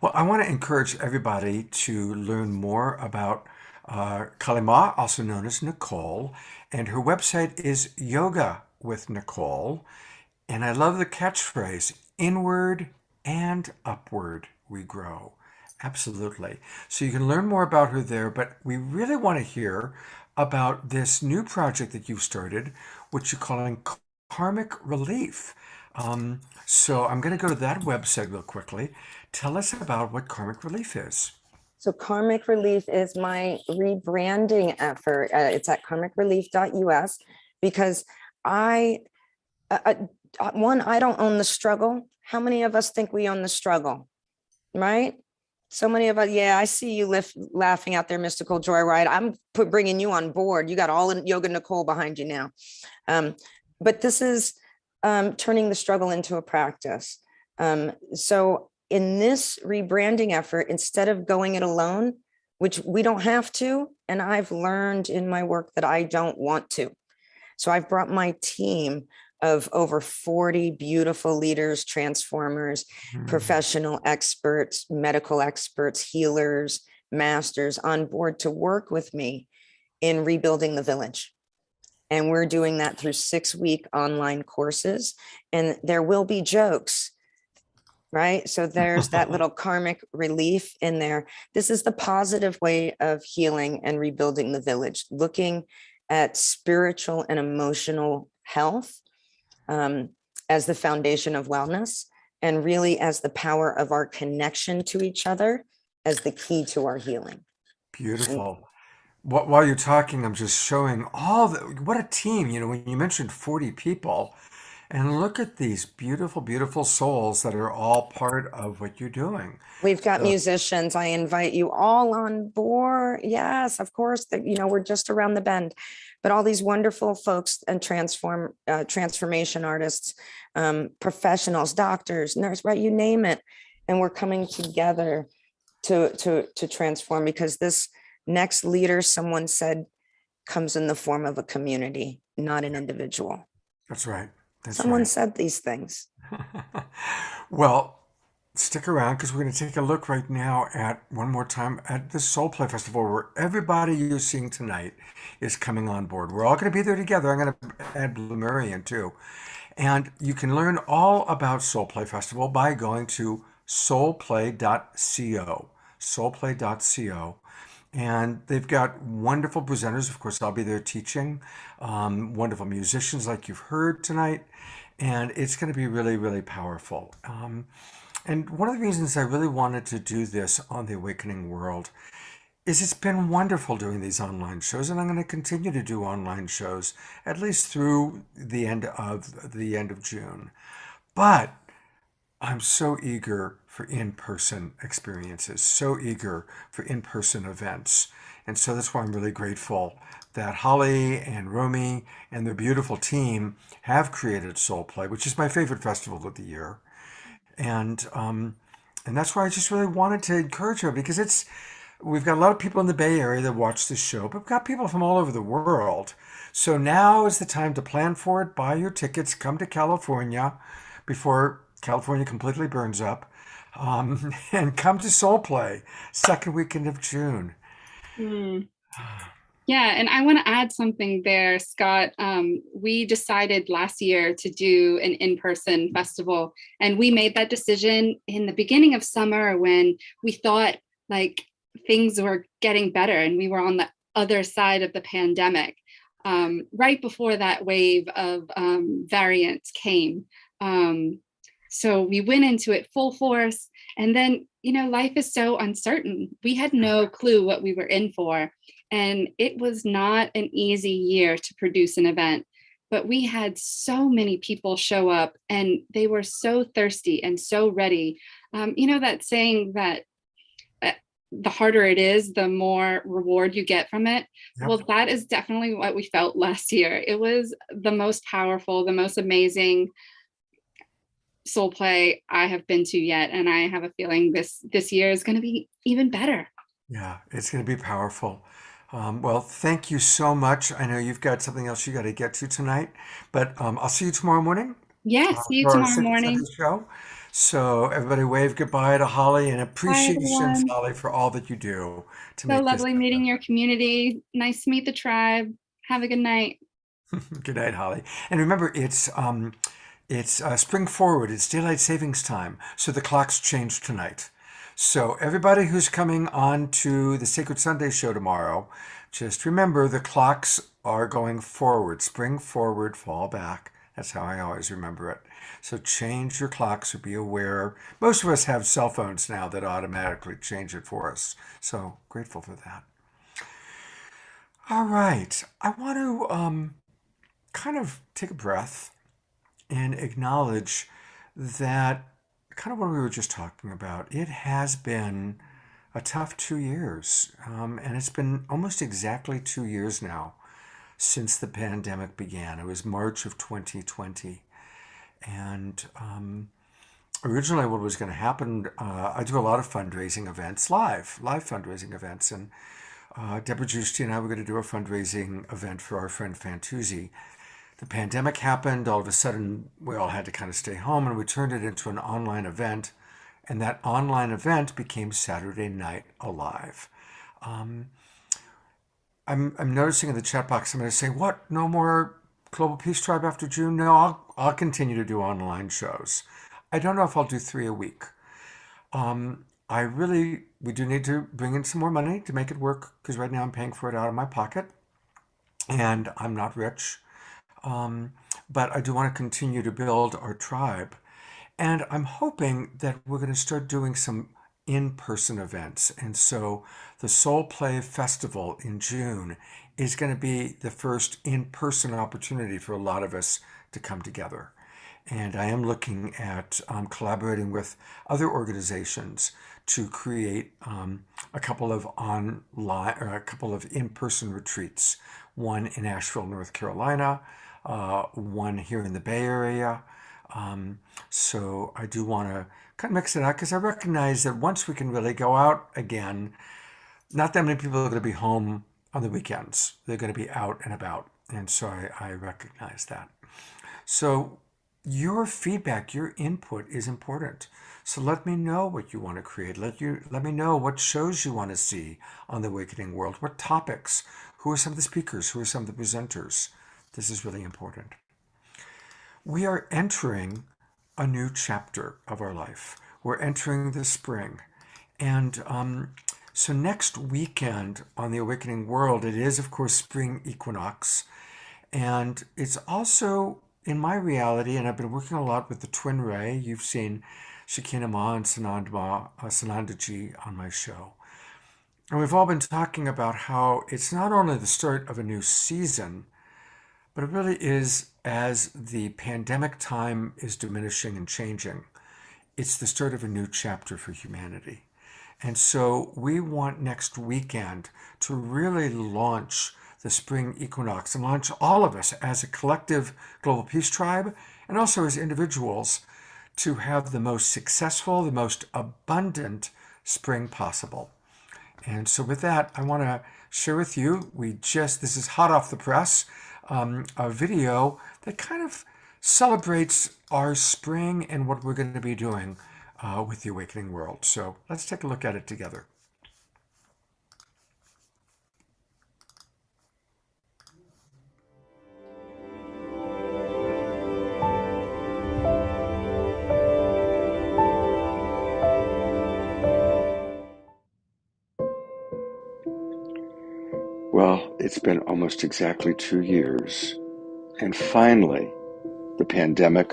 Well, I want to encourage everybody to learn more about Kalima, also known as Nicole, and her website is Yoga with Nicole. And I love the catchphrase, inward and upward we grow. Absolutely. So you can learn more about her there, but we really want to hear about this new project that you've started, which you're calling Karmic Relief. So I'm going to go to that website real quickly. Tell us about what Karmic Relief is. So Karmic Relief is my rebranding effort. It's at karmicrelief.us because I, one, I don't own the struggle. How many of us think we own the struggle, right? So many of us, yeah, I see you laughing out there, Mystical Joyride. I'm bringing you on board. You got all in Yoga Nicole behind you now. But this is turning the struggle into a practice. So in this rebranding effort, instead of going it alone, which we don't have to, and I've learned in my work that I don't want to. So I've brought my team of over 40 beautiful leaders, transformers, professional experts, medical experts, healers, masters on board to work with me in rebuilding the village. And we're doing that through 6-week online courses. And there will be jokes, right? So there's that little karmic relief in there. This is the positive way of healing and rebuilding the village, looking at spiritual and emotional health as the foundation of wellness, and really as the power of our connection to each other as the key to our healing. Beautiful. While you're talking, I'm just showing what a team, when you mentioned 40 people, and look at these beautiful, beautiful souls that are all part of what you're doing. We've got musicians. I invite you all on board. Yes, of course, that we're just around the bend, but all these wonderful folks and transformation artists, professionals, doctors, nurses, right? You name it. And we're coming together to transform, because this next leader, someone said, comes in the form of a community, not an individual. That's right. Someone said these things. Well, stick around, because we're going to take a look right now at one more time at the Soul Play Festival, where everybody you're seeing tonight is coming on board. We're all going to be there together. I'm going to add Blue Marion too. And you can learn all about Soul Play Festival by going to soulplay.co. Soulplay.co. And they've got wonderful presenters. Of course, I'll be there teaching. Wonderful musicians like you've heard tonight. And it's going to be really, really powerful. And one of the reasons I really wanted to do this on the Awakening World is it's been wonderful doing these online shows, and I'm going to continue to do online shows at least through the end of June. But I'm so eager for in-person experiences, so eager for in-person events. And so that's why I'm really grateful that Holly and Romy and their beautiful team have created Soul Play, which is my favorite festival of the year. And that's why I just really wanted to encourage her, because we've got a lot of people in the Bay Area that watch this show, but we've got people from all over the world. So now is the time to plan for it, buy your tickets, come to California before California completely burns up, and come to Soul Play, second weekend of June. Yeah, and I want to add something there, Scott. We decided last year to do an in-person festival, and we made that decision in the beginning of summer when we thought, like, things were getting better and we were on the other side of the pandemic, right before that wave of variants came. So we went into it full force. And then, life is so uncertain. We had no clue what we were in for. And it was not an easy year to produce an event. But we had so many people show up and they were so thirsty and so ready. That saying that the harder it is, the more reward you get from it. Yep. Well, that is definitely what we felt last year. It was the most powerful, the most amazing soul play I have been to yet. And I have a feeling this year is going to be even better. Yeah, it's going to be powerful. Well, thank you so much. I know you've got something else you got to get to tonight, but I'll see you tomorrow morning Yeah, see you for our tomorrow Secret morning. Sunday show. So everybody wave goodbye to Holly and Bye, appreciation, everyone. Holly, for all that you do to So make this lovely meeting happen. your community. Nice to meet the tribe. Have a good night. Good night, Holly. And remember, it's spring forward. It's daylight savings time, so the clocks change tonight. So everybody who's coming on to the Sacred Sunday show tomorrow, just remember the clocks are going forward. Spring forward, fall back. That's how I always remember it. So change your clocks or be aware. Most of us have cell phones now that automatically change it for us. So grateful for that. All right. I want to kind of take a breath and acknowledge that kind of what we were just talking about. It has been a tough 2 years, and it's been almost exactly 2 years now since the pandemic began. It was March of 2020. And originally what was going to happen, I do a lot of fundraising events, live fundraising events, and Deborah Giusti and I were going to do a fundraising event for our friend Fantuzzi. The pandemic happened. All of a sudden, we all had to kind of stay home, and we turned it into an online event. And that online event became Saturday Night Alive. I'm noticing in the chat box, I'm going to say, what? No more Global Peace Tribe after June? No, I'll continue to do online shows. I don't know if I'll do 3 a week. We do need to bring in some more money to make it work, because right now I'm paying for it out of my pocket, and I'm not rich. But I do want to continue to build our tribe. And I'm hoping that we're going to start doing some in-person events. And so the Soul Play Festival in June is going to be the first in-person opportunity for a lot of us to come together. And I am looking at collaborating with other organizations to create a couple of online or a couple of in-person retreats. One in Asheville, North Carolina, one here in the Bay Area. So I do want to kind of mix it out, because I recognize that once we can really go out again, not that many people are going to be home on the weekends. They're going to be out and about. And so I recognize that. So your feedback, your input is important. So let me know what you want to create. Let me know what shows you want to see on the Awakening World, what topics, who are some of the speakers, who are some of the presenters. This is really important. We are entering a new chapter of our life. We're entering the spring. And so next weekend on the Awakening World, it is, of course, spring equinox. And it's also, in my reality, and I've been working a lot with the Twin Ray. You've seen Shakina Ma and Sanandaji on my show. And we've all been talking about how it's not only the start of a new season, but it really is, as the pandemic time is diminishing and changing, it's the start of a new chapter for humanity. And so we want next weekend to really launch the spring equinox and launch all of us as a collective Global Peace Tribe, and also as individuals, to have the most successful, the most abundant spring possible. And so with that, I want to share with you, this is hot off the press, a video that kind of celebrates our spring and what we're going to be doing with the Awakening World. So let's take a look at it together. Well, it's been almost exactly 2 years, and finally, the pandemic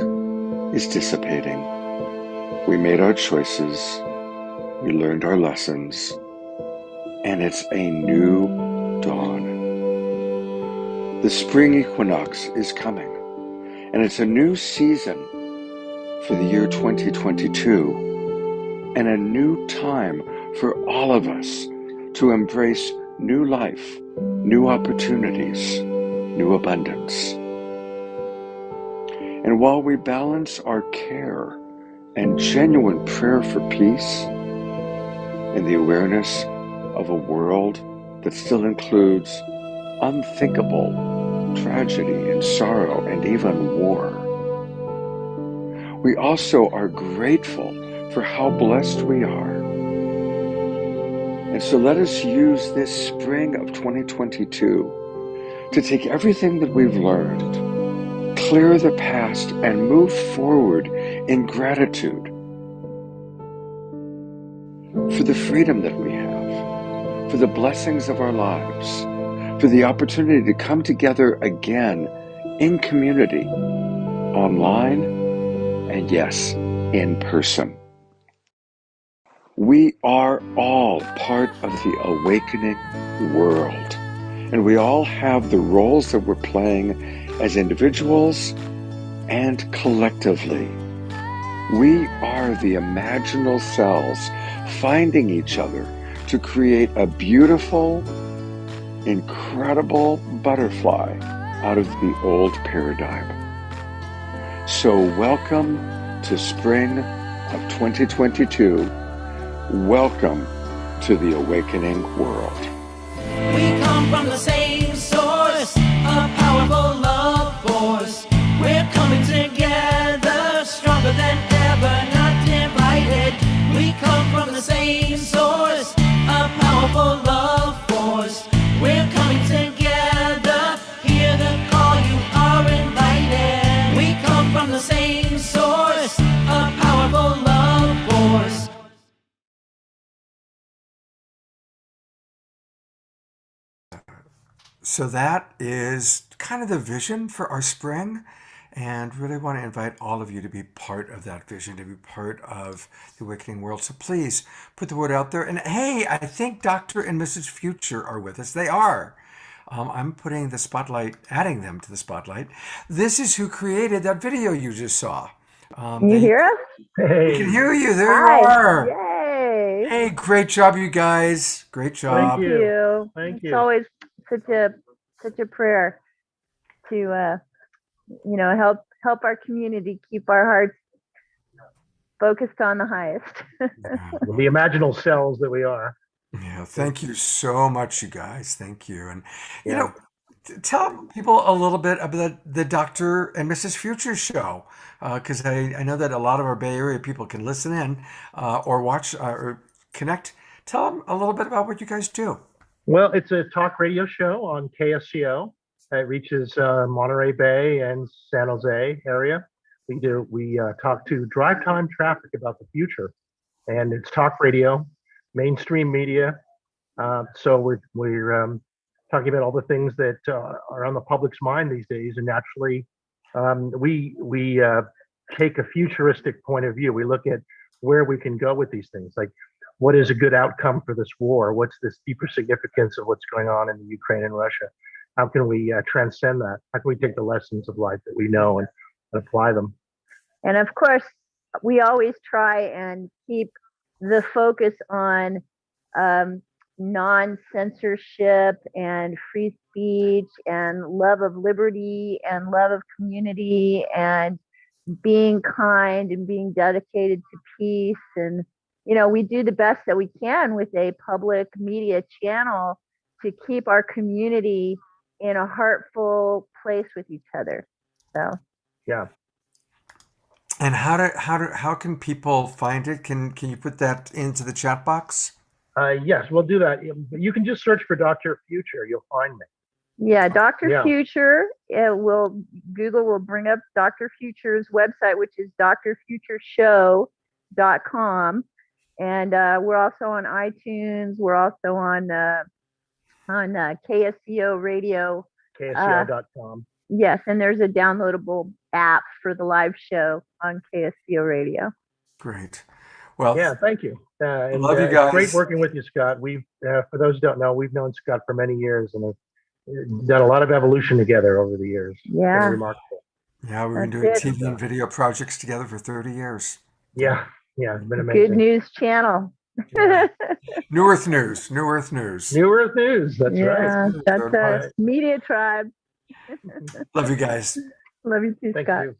is dissipating. We made our choices, we learned our lessons, and it's a new dawn. The spring equinox is coming, and it's a new season for the year 2022, and a new time for all of us to embrace new life, new opportunities, new abundance. And while we balance our care and genuine prayer for peace and the awareness of a world that still includes unthinkable tragedy and sorrow and even war, we also are grateful for how blessed we are. And so let us use this spring of 2022 to take everything that we've learned, clear the past, and move forward in gratitude for the freedom that we have, for the blessings of our lives, for the opportunity to come together again in community, online, and yes, in person. We are all part of the awakening world, and we all have the roles that we're playing as individuals and collectively. We are the imaginal cells finding each other to create a beautiful, incredible butterfly out of the old paradigm. So welcome to spring of 2022. Welcome to the awakening world. We come from the same source, a powerful love force. We're coming together, stronger than ever, not divided. We come from the same source, a powerful love force. We're coming together, hear the call, you are invited. We come from the same source, a powerful love force. So that is kind of the vision for our spring, and really want to invite all of you to be part of that vision, to be part of the awakening world. So please put the word out there. And hey, I think Dr. and Mrs. Future are with us. They are. I'm putting the spotlight, adding them to the spotlight. This is who created that video you just saw. Can you hear us? We can hear you. There Hi. you are. Yay. Hey, great job, you guys. Great job. Thank you. Thank It's always such a prayer to help our community keep our hearts focused on the highest. The imaginal cells that we are. Yeah, thank you so much, you guys. Thank you. And, you know, tell people a little bit about the Dr. and Mrs. Future show, because I know that a lot of our Bay Area people can listen in or watch or connect. Tell them a little bit about what you guys do. Well, it's a talk radio show on KSCO. It reaches Monterey Bay and San Jose area. We talk to drive time traffic about the future, and it's talk radio, mainstream media. So we're talking about all the things that are on the public's mind these days, and naturally, we take a futuristic point of view. We look at where we can go with these things, like what is a good outcome for this war? What's this deeper significance of what's going on in the Ukraine and Russia? How can we transcend that? How can we take the lessons of life that we know and apply them? And of course, we always try and keep the focus on non-censorship and free speech and love of liberty and love of community and being kind and being dedicated to peace. And, you know, we do the best that we can with a public media channel to keep our community in a heartful place with each other. So, yeah. And how can people find it? Can you put that into the chat box? Yes, we'll do that. You can just search for Dr. Future. You'll find me. Yeah, Dr. Future. Google will bring up Dr. Future's website, which is drfutureshow.com. And we're also on iTunes. We're also on on KSCO radio. KSCO.com. Yes, and there's a downloadable app for the live show on KSCO radio. Great. Well, Yeah, thank you. love you It's guys. great working with you, Scott. We've, for those who don't know, we've known Scott for many years and have done a lot of evolution together over the years. It's been Yeah. remarkable. Yeah, we've been That's doing it. TV and video projects together for 30 years. Yeah, it's been Good amazing. News Channel. Yeah. New Earth News. New Earth News. New Earth News. That's Yeah, right. that's Right. a media tribe. Love you guys. Love you too, Thank Scott. you.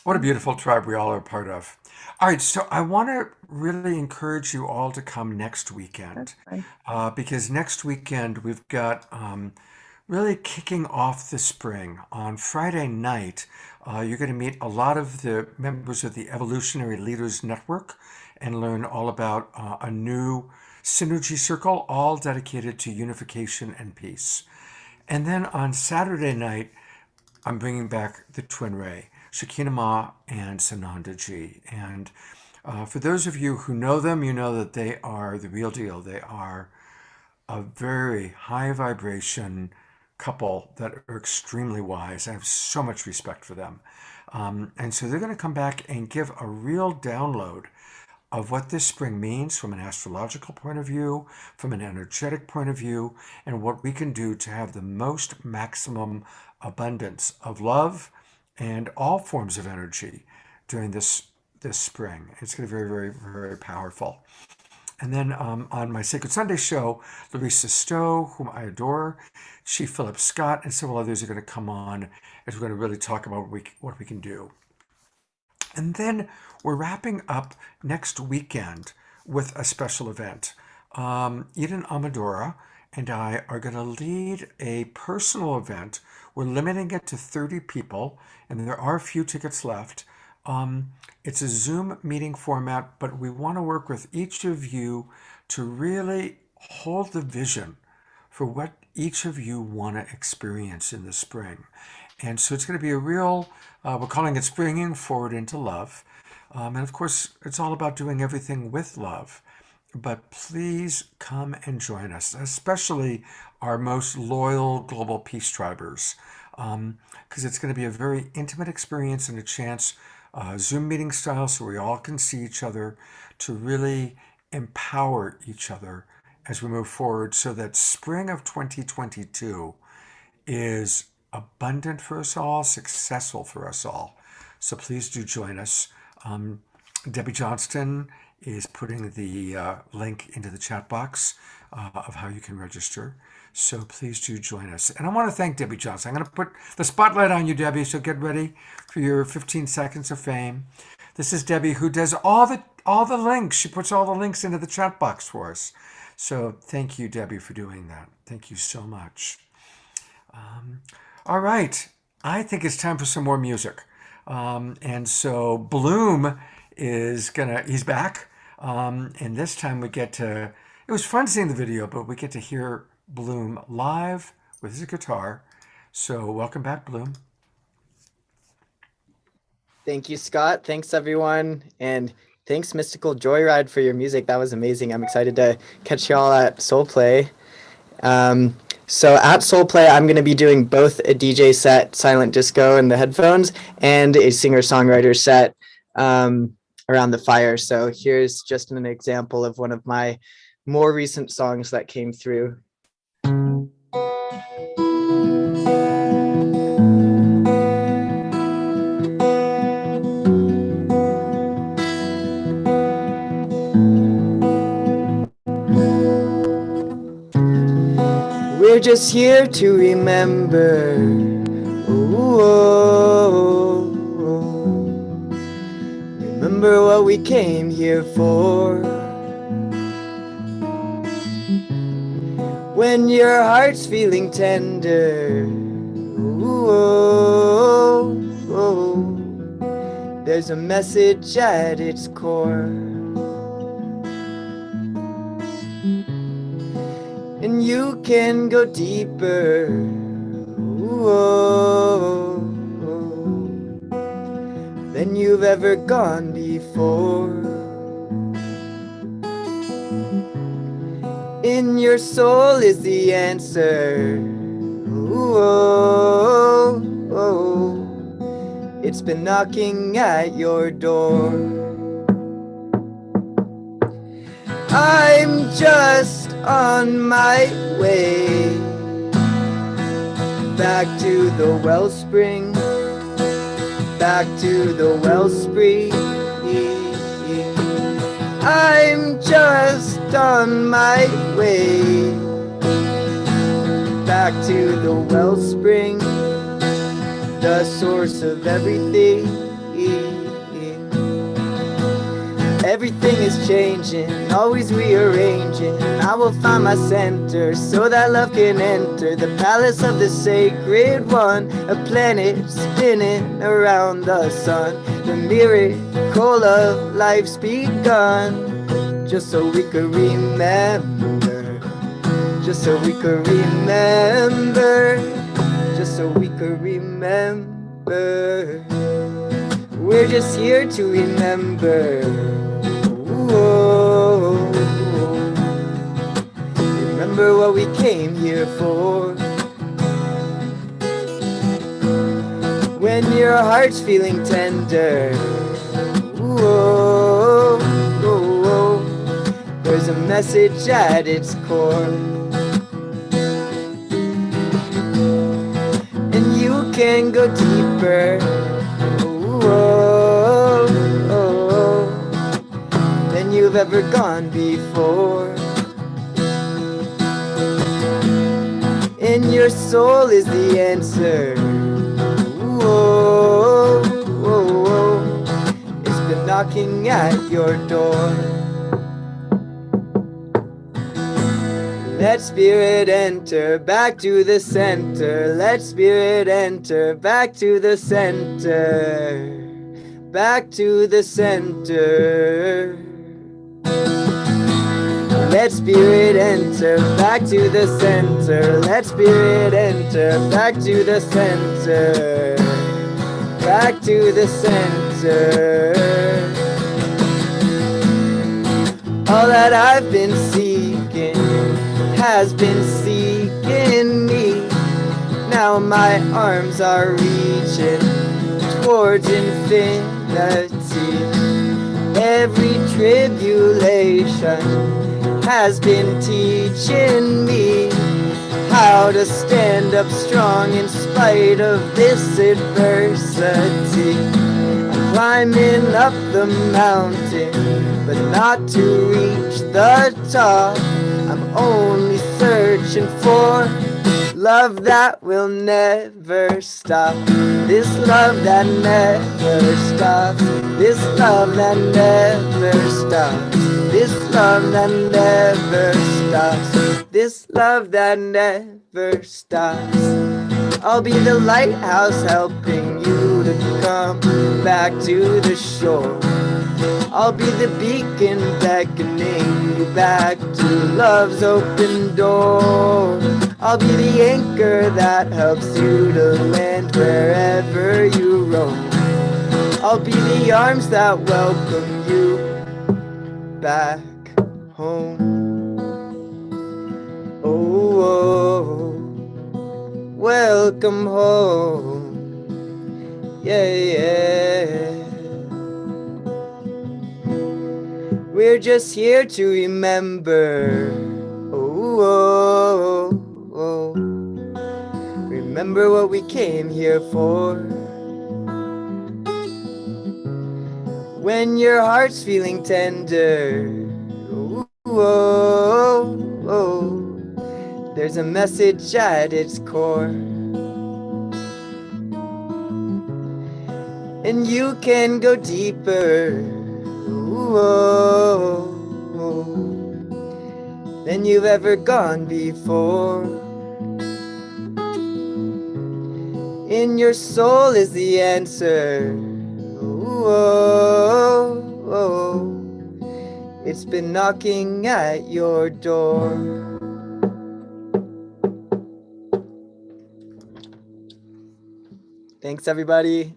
What a beautiful tribe we all are a part of. All right, so I want to really encourage you all to come next weekend, because next weekend we've got really kicking off the spring. On Friday night, you're going to meet a lot of the members of the Evolutionary Leaders Network and learn all about a new synergy circle, all dedicated to unification and peace. And then on Saturday night, I'm bringing back the Twin Ray, Shekinah Ma and Sananda Ji. And for those of you who know them, you know that they are the real deal. They are a very high vibration couple that are extremely wise. I have so much respect for them. And so they're going to come back and give a real download of what this spring means from an astrological point of view, from an energetic point of view, and what we can do to have the most maximum abundance of love and all forms of energy during this spring. It's going to be very, very, very powerful. And then on my Sacred Sunday show, Larissa Stowe, whom I adore, Chief Philip Scott, and several others are going to come on as we're going to really talk about what we can do. And then we're wrapping up next weekend with a special event. Eden Amadora and I are going to lead a personal event. We're limiting it to 30 people, and there are a few tickets left. It's a Zoom meeting format, but we want to work with each of you to really hold the vision for what each of you want to experience in the spring. And so it's going to be a real, we're calling it Springing Forward into Love. And of course, it's all about doing everything with love. But please come and join us, especially our most loyal global peace tribers, because it's going to be a very intimate experience and a chance, Zoom meeting style, so we all can see each other, to really empower each other as we move forward, so that spring of 2022 is abundant for us all, successful for us all. So please do join us. Debbie Johnston is putting the link into the chat box of how you can register. So please do join us. And I want to thank Debbie Johnston. I'm going to put the spotlight on you, Debbie, so get ready for your 15 seconds of fame. This is Debbie, who does all the links. She puts all the links into the chat box for us. So thank you, Debbie, for doing that. Thank you so much. All right. I think it's time for some more music. And so Bloom is he's back. And this time we get to, it was fun seeing the video, but we get to hear Bloom live with his guitar. So welcome back, Bloom. Thank you, Scott. Thanks, everyone. And thanks, Mystical Joyride, for your music. That was amazing. I'm excited to catch y'all at Soul Play. So at Soul Play, I'm going to be doing both a DJ set, silent disco in the headphones, and a singer-songwriter set around the fire. So here's just an example of one of my more recent songs that came through. We're just here to remember. Ooh, oh, oh. Remember what we came here for. When your heart's feeling tender, ooh, oh, oh. There's a message at its core. And you can go deeper, ooh, oh, oh, than you've ever gone before. In your soul is the answer. Ooh, oh, oh. It's been knocking at your door. I'm just on my way back to the wellspring, back to the wellspring. I'm just on my way back to the wellspring, the source of everything. Everything is changing, always rearranging. I will find my center so that love can enter the palace of the sacred one, a planet spinning around the sun. The miracle of life's begun, just so we could remember, just so we could remember, just so we could remember. We're just here to remember. Whoa. Remember what we came here for. When your heart's feeling tender, whoa, whoa, there's a message at its core. And you can go deeper, whoa, than you've ever gone before. And your soul is the answer. Whoa, whoa, whoa. It's been knocking at your door. Let spirit enter back to the center. Let spirit enter back to the center. Back to the center. Let spirit enter back to the center. Let spirit enter back to the center. Back to the center. All that I've been seeking has been seeking me. Now my arms are reaching towards infinity. Every tribulation has been teaching me how to stand up strong in spite of this adversity. I'm climbing up the mountain, but not to reach the top. I'm only searching for love that will never stop. This love that never stops. This love that never stops. This love that never stops. This love that never stops. I'll be the lighthouse helping you to come back to the shore. I'll be the beacon beckoning you back to love's open door. I'll be the anchor that helps you to land wherever you roam. I'll be the arms that welcome you back home. Oh, oh, welcome home. Yeah, yeah. We're just here to remember. Oh, oh, oh. Remember what we came here for. When your heart's feeling tender, oh, oh, oh, there's a message at its core. And you can go deeper, oh, oh, than you've ever gone before. In your soul is the answer. Oh, oh, it's been knocking at your door. Thanks, everybody.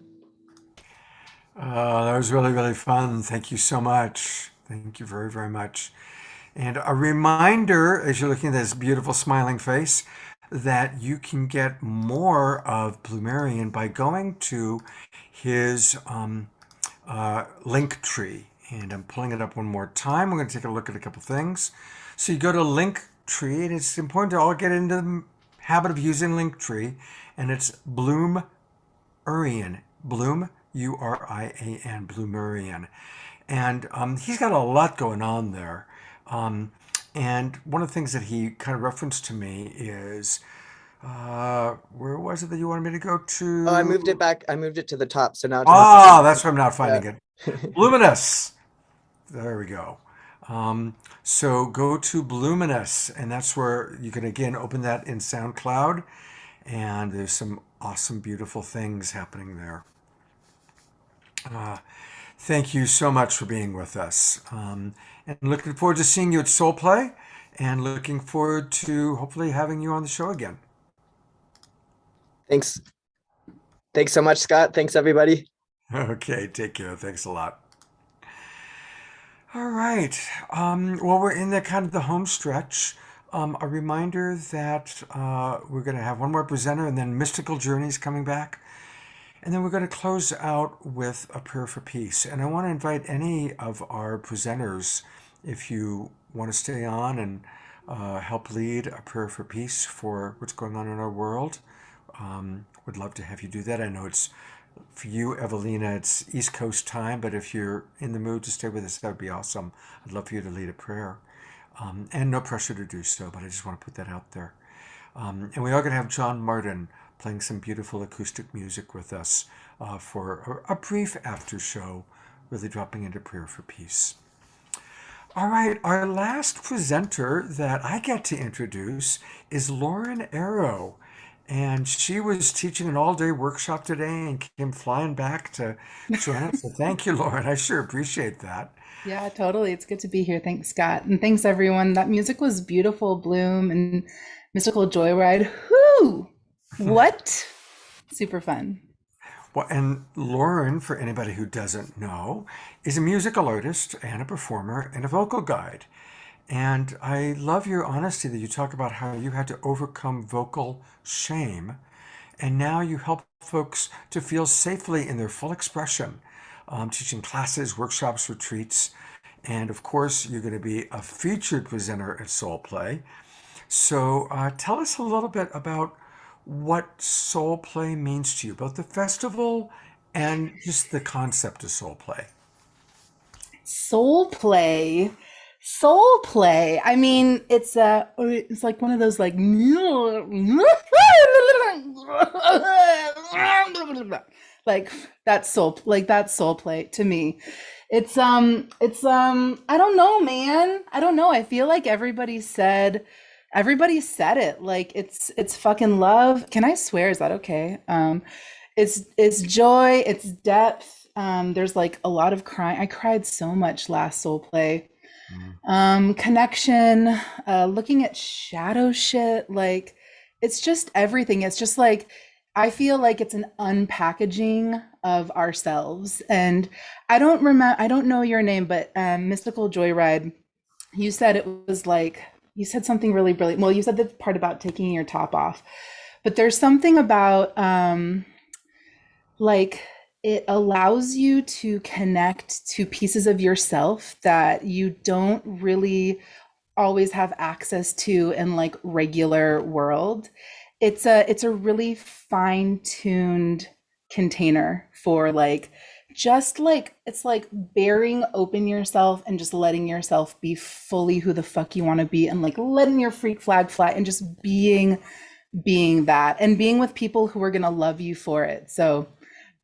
That was really, really fun. Thank you so much. Thank you very, very much. And a reminder, as you're looking at this beautiful smiling face, that you can get more of Bloomerian by going to his link tree. And I'm pulling it up one more time. We're going to take a look at a couple things. So you go to link tree, and it's important to all get into the habit of using link tree, and it's Bloomerian. Bloom, Urian, Bloomerian. And he's got a lot going on there. And one of the things that he kind of referenced to me is, where was it that you wanted me to go to? Oh, I moved it back. I moved it to the top. So now. That's why I'm not finding it. Luminous. There we go. So go to Luminous, and that's where you can again open that in SoundCloud, and there's some awesome, beautiful things happening there. Thank you so much for being with us, and looking forward to seeing you at Soul Play, and looking forward to hopefully having you on the show again. Thanks. Thanks so much, Scott. Thanks, everybody. Okay, take care. Thanks a lot. All right. Well, we're in the kind of the home stretch. A reminder that we're going to have one more presenter, and then Mystical Journeys coming back. And then we're going to close out with a prayer for peace. And I want to invite any of our presenters, if you want to stay on and help lead a prayer for peace for what's going on in our world. Would love to have you do that. I know it's, for you, Evelina, it's East Coast time, but if you're in the mood to stay with us, that would be awesome. I'd love for you to lead a prayer. And no pressure to do so, but I just want to put that out there. And we are going to have John Martin playing some beautiful acoustic music with us for a brief after show, really dropping into prayer for peace. All right, our last presenter that I get to introduce is Lauren Arrow. And she was teaching an all-day workshop today and came flying back to join us. So thank you, Lauren. I sure appreciate that. Yeah, totally. It's good to be here. Thanks, Scott. And thanks, everyone. That music was beautiful. Bloom and Mystical Joyride. Whoo! What? Super fun. Well, and Lauren, for anybody who doesn't know, is a musical artist and a performer and a vocal guide. And I love your honesty that you talk about how you had to overcome vocal shame, and now you help folks to feel safely in their full expression, teaching classes, workshops, retreats, and of course, you're going to be a featured presenter at Soul Play. So tell us a little bit about what Soul Play means to you, both the festival and just the concept of Soul Play. Soul Play. Soul Play. I mean, it's like one of those like that's Soul Play to me. It's I don't know, man. I don't know. I feel like everybody said it. Like it's fucking love. Can I swear? Is that okay? It's joy, it's depth. There's like a lot of crying. I cried so much last Soul Play. Connection, looking at shadow shit, like it's just everything. It's just like I feel like it's an unpackaging of ourselves. And I don't know your name, but Mystical Joyride, you said it was like, you said something really brilliant. Well, you said the part about taking your top off, but there's something about like it allows you to connect to pieces of yourself that you don't really always have access to in like regular world. It's a really fine-tuned container for like just like it's like bearing open yourself and just letting yourself be fully who the fuck you want to be, and like letting your freak flag fly and just being that and being with people who are going to love you for it. So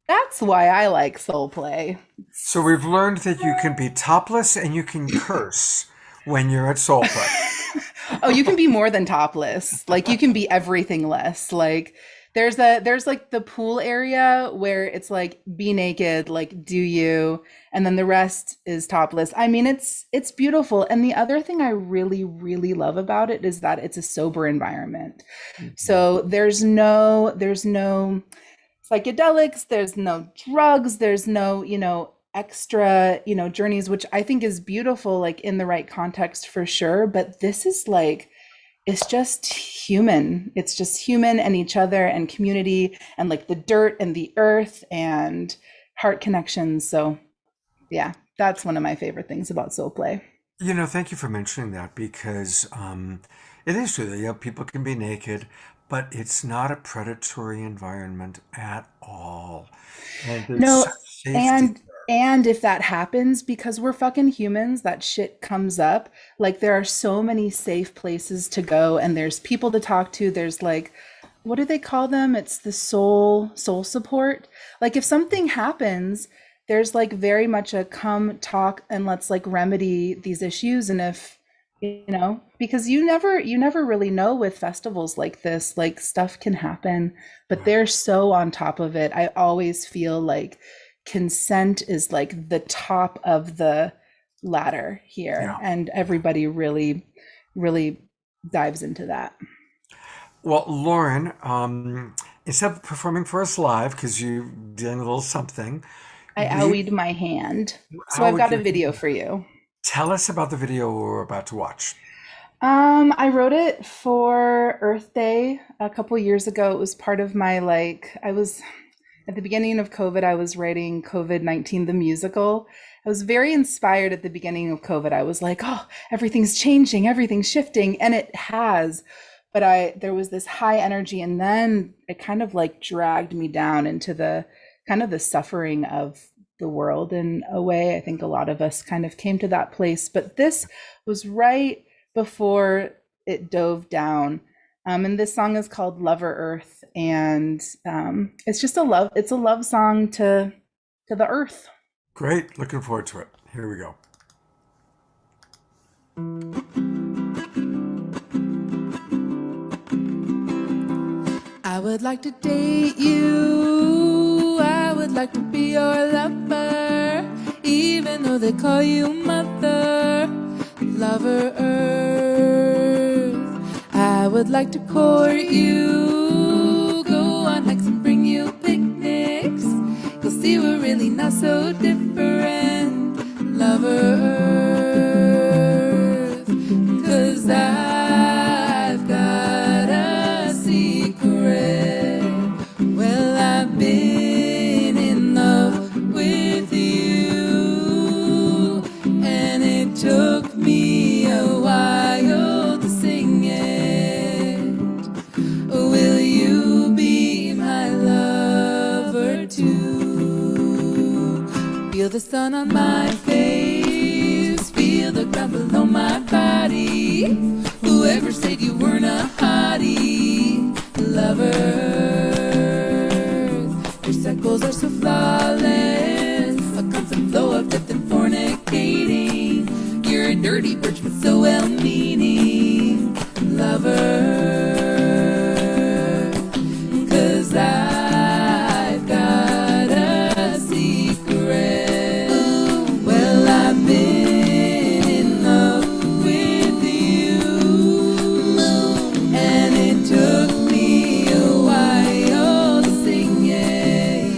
that's why I like Soul Play. So we've learned that you can be topless and you can curse when you're at Soul Play. Oh, you can be more than topless. Like you can be everything less. Like there's like the pool area where it's like be naked, like do you, and then the rest is topless. I mean, it's beautiful. And the other thing I really, really love about it is that it's a sober environment. Mm-hmm. So there's no psychedelics, there's no drugs, there's no, extra, journeys, which I think is beautiful, like in the right context for sure. But this is like, it's just human. It's just human and each other and community and like the dirt and the earth and heart connections. So yeah, that's one of my favorite things about soul play. Thank you for mentioning that because it is true that people can be naked, but it's not a predatory environment at all. And there's No, such safety and there. and if that happens, because we're fucking humans, that shit comes up. Like there are so many safe places to go and there's people to talk to. There's like, what do they call them? It's the soul support. Like if something happens, there's like very much a come talk and let's like remedy these issues. And if because you never really know with festivals like this, like stuff can happen, but they're so on top of it. I always feel like consent is like the top of the ladder here, Yeah. and everybody really, really dives into that. Well, Lauren, instead of performing for us live, because you're dealing with a little something, I owied my hand. So how I've would got a you video for you. tell us about the video we're about to watch? I wrote it for Earth Day a couple years ago. It was part of my I was at the beginning of COVID, I was writing COVID-19 the musical. I was very inspired at the beginning of COVID. I was like, oh, everything's changing, everything's shifting, and it has. But there was this high energy, and then it kind of like dragged me down into the kind of the suffering of the world in a way. I think a lot of us kind of came to that place, but this was right before it dove down. And this song is called Lover Earth, and it's just it's a love song to the earth. Great. Looking forward to it. Here we go. I would like to date you. I would like to be your lover, even though they call you mother. Lover Earth. I would like to court you, go on hikes and bring you picnics. You'll see we're really not so different. Lover Earth. 'Cause I've got a secret. Well, I've been in love with you, and it took me a while to sing it. Will you be my lover too? Feel the sun on my face, feel the ground below my body. Whoever said you weren't a hottie, lover. Your cycles are so flawless, a constant flow of death and fornicating. You're a dirty birch but so well-meaning, lover. 'Cause I've got a secret. Well, I've been in love with you, and it took me a while to sing it.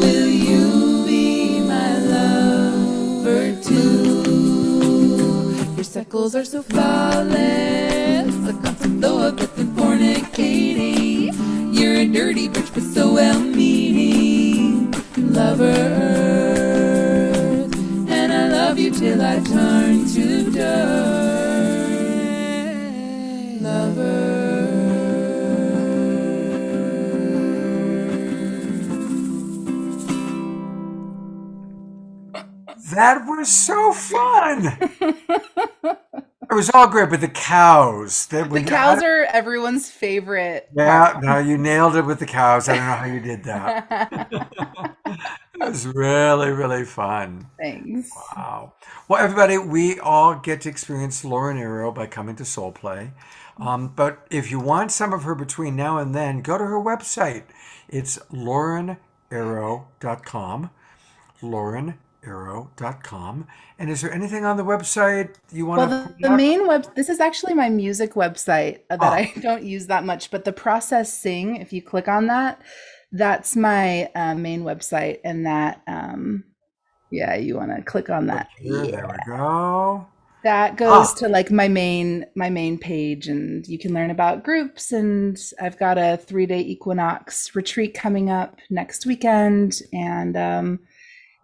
Will you be my lover too? Your cycles are so flawless, a constant flow of death and fornicating. You're a dirty bitch but so well-meaning, lover. And I love you till I turn to dirt, lover. That was so fun. It was all great, but the cows. The cows are everyone's favorite Yeah, part. no, you nailed it with the cows. I don't know how you did that. It was really, really fun. Thanks. Wow. Well, everybody, we all get to experience Lauren Arrow by coming to Soul Play. But if you want some of her between now and then, go to her website. It's laurenarrow.com. laurenarrow.com. And is there anything on the website you want Well, to the point out? main this is actually my music website that I don't use that much, but the Process Sing, if you click on that, That's my main website, and that yeah, you want to click on that. Here, there we go. That goes to like my main page, and you can learn about groups. And I've got a 3-day equinox retreat coming up next weekend. And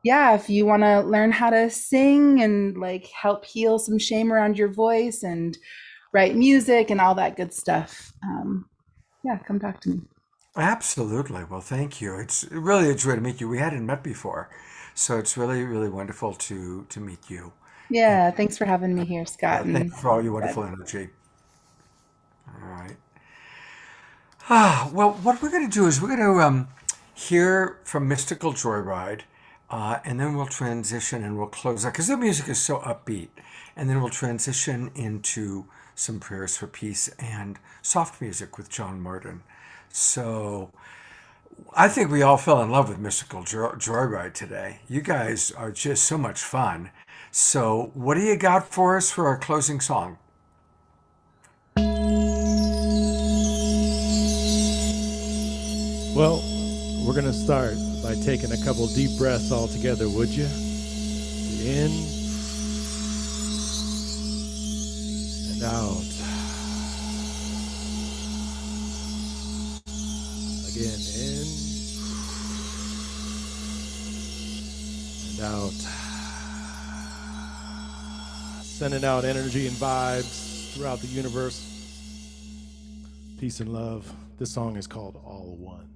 yeah, if you want to learn how to sing and like help heal some shame around your voice and write music and all that good stuff, yeah, come talk to me. Absolutely. Well, thank you. It's really a joy to meet you. We hadn't met before, so it's really, really wonderful to meet you. Yeah, thanks for having me here, Scott. Thank you for all your wonderful energy. All right. Well, what we're going to do is we're going to hear from Mystical Joyride, and then we'll transition and we'll close out because the music is so upbeat. And then we'll transition into some prayers for peace and soft music with John Martin. So I think we all fell in love with Mystical Joyride today. You guys are just so much fun. So what do you got for us for our closing song? Well, we're going to start by taking a couple deep breaths all together, would you? In and out. Again, in and out. Sending out energy and vibes throughout the universe. Peace and love. This song is called All One.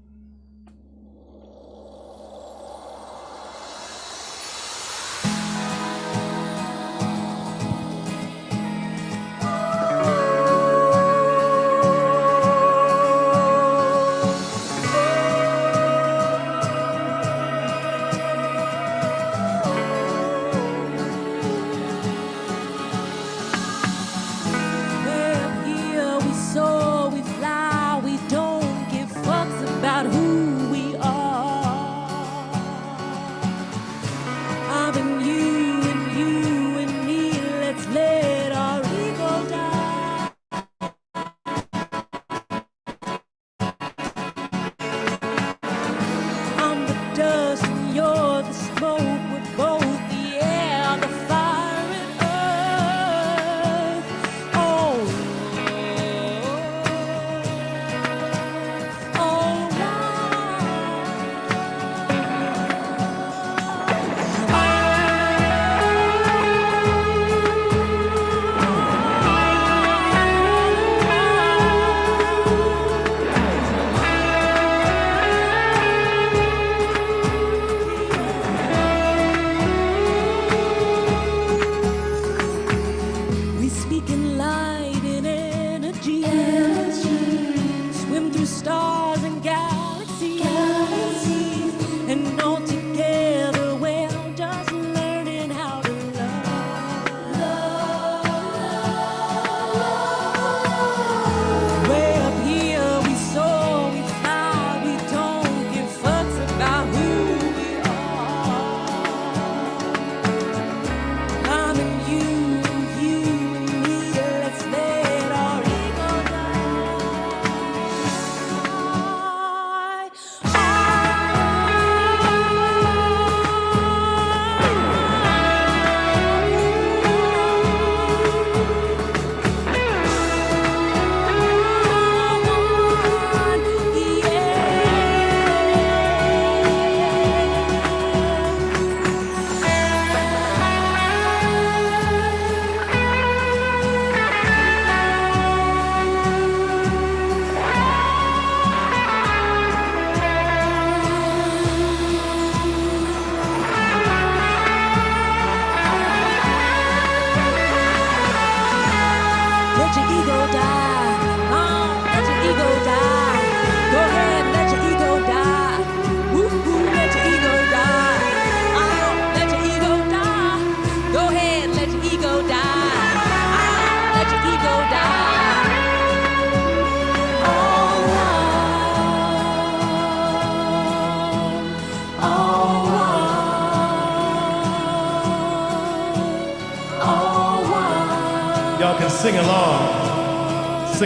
Y'all can sing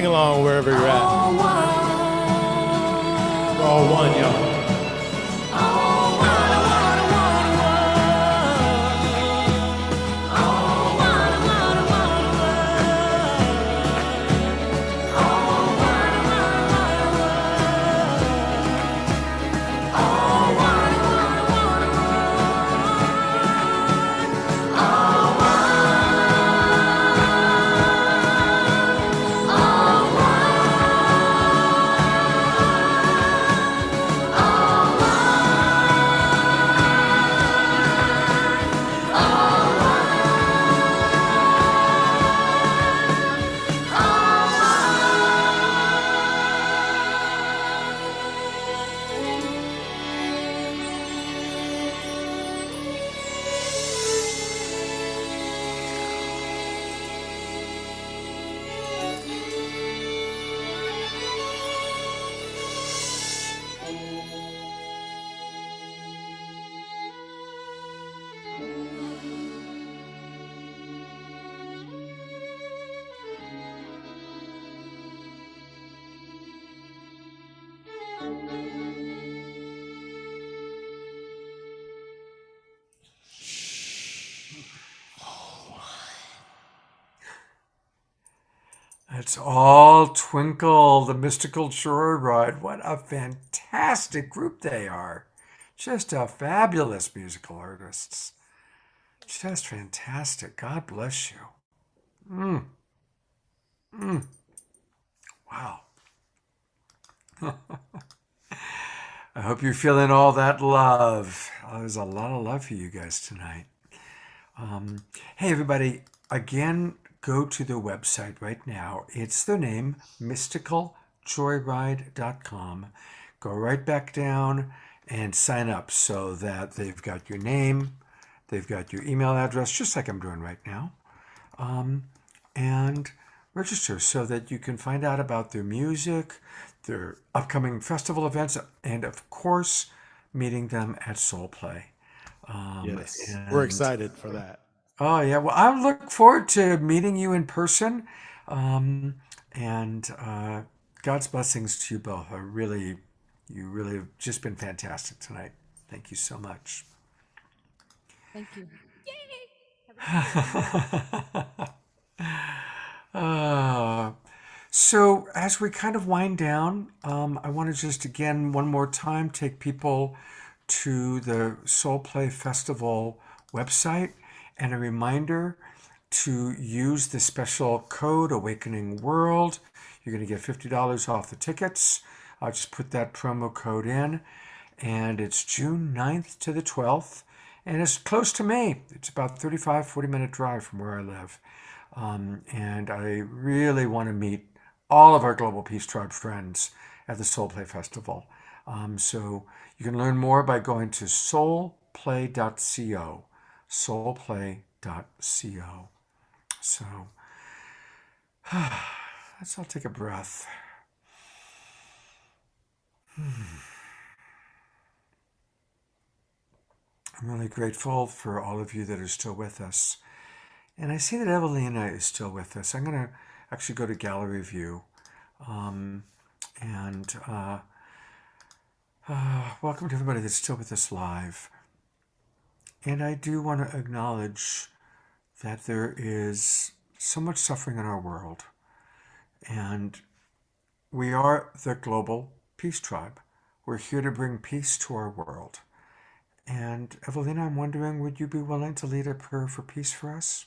along wherever you're at. We're all one, y'all. It's all Twinkle, the Mystical Joyride. What a fantastic group they are. Just a fabulous musical artists. Just fantastic. God bless you. Mm, mm, wow. I hope you're feeling all that love. There's a lot of love for you guys tonight. Hey, everybody, again, go to the website right now. It's the name, mysticaljoyride.com. Go right back down and sign up so that they've got your name, they've got your email address, just like I'm doing right now, and register so that you can find out about their music, their upcoming festival events, and of course, meeting them at Soul Play. Yes, we're And excited for that. oh yeah, well, I look forward to meeting you in person, and God's blessings to you both. You really have just been fantastic tonight. Thank you so much. Thank you. Uh, so as we kind of wind down, I want to just again one more time take people to the Soul Play Festival website, and a reminder to use the special code Awakening World. You're going to get $50 off the tickets. I'll just put that promo code in, and it's June 9th to the 12th, and it's close to me. It's about 40-minute drive from where I live. And I really want to meet all of our Global Peace Tribe friends at the Soul Play Festival. So you can learn more by going to soulplay.co, soulplay.co. So let's all take a breath. I'm really grateful for all of you that are still with us. And I see that Evelina is still with us. I'm going to actually go to gallery view. And welcome to everybody that's still with us live. And I do want to acknowledge that there is so much suffering in our world. And we are the Global Peace Tribe. We're here to bring peace to our world. And Evelina, I'm wondering, would you be willing to lead a prayer for peace for us?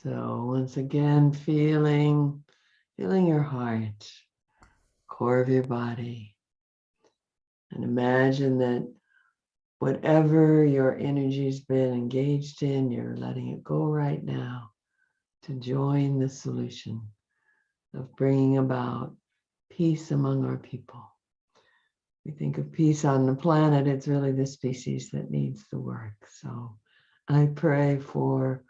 So once again, feeling your heart, core of your body, and imagine that whatever your energy's been engaged in, you're letting it go right now to join the solution of bringing about peace among our people. We think of peace on the planet, it's really the species that needs the work. So I pray for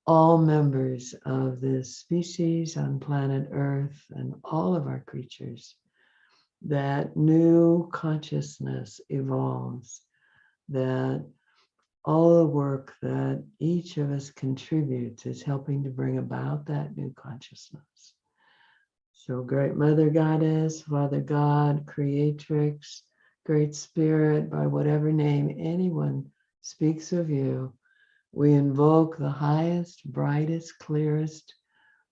all members of this species on planet Earth and all of our creatures, that new consciousness evolves, that all the work that each of us contributes is helping to bring about that new consciousness. So Great Mother Goddess, Father God, Creatrix, Great Spirit, by whatever name anyone speaks of you, we invoke the highest, brightest, clearest,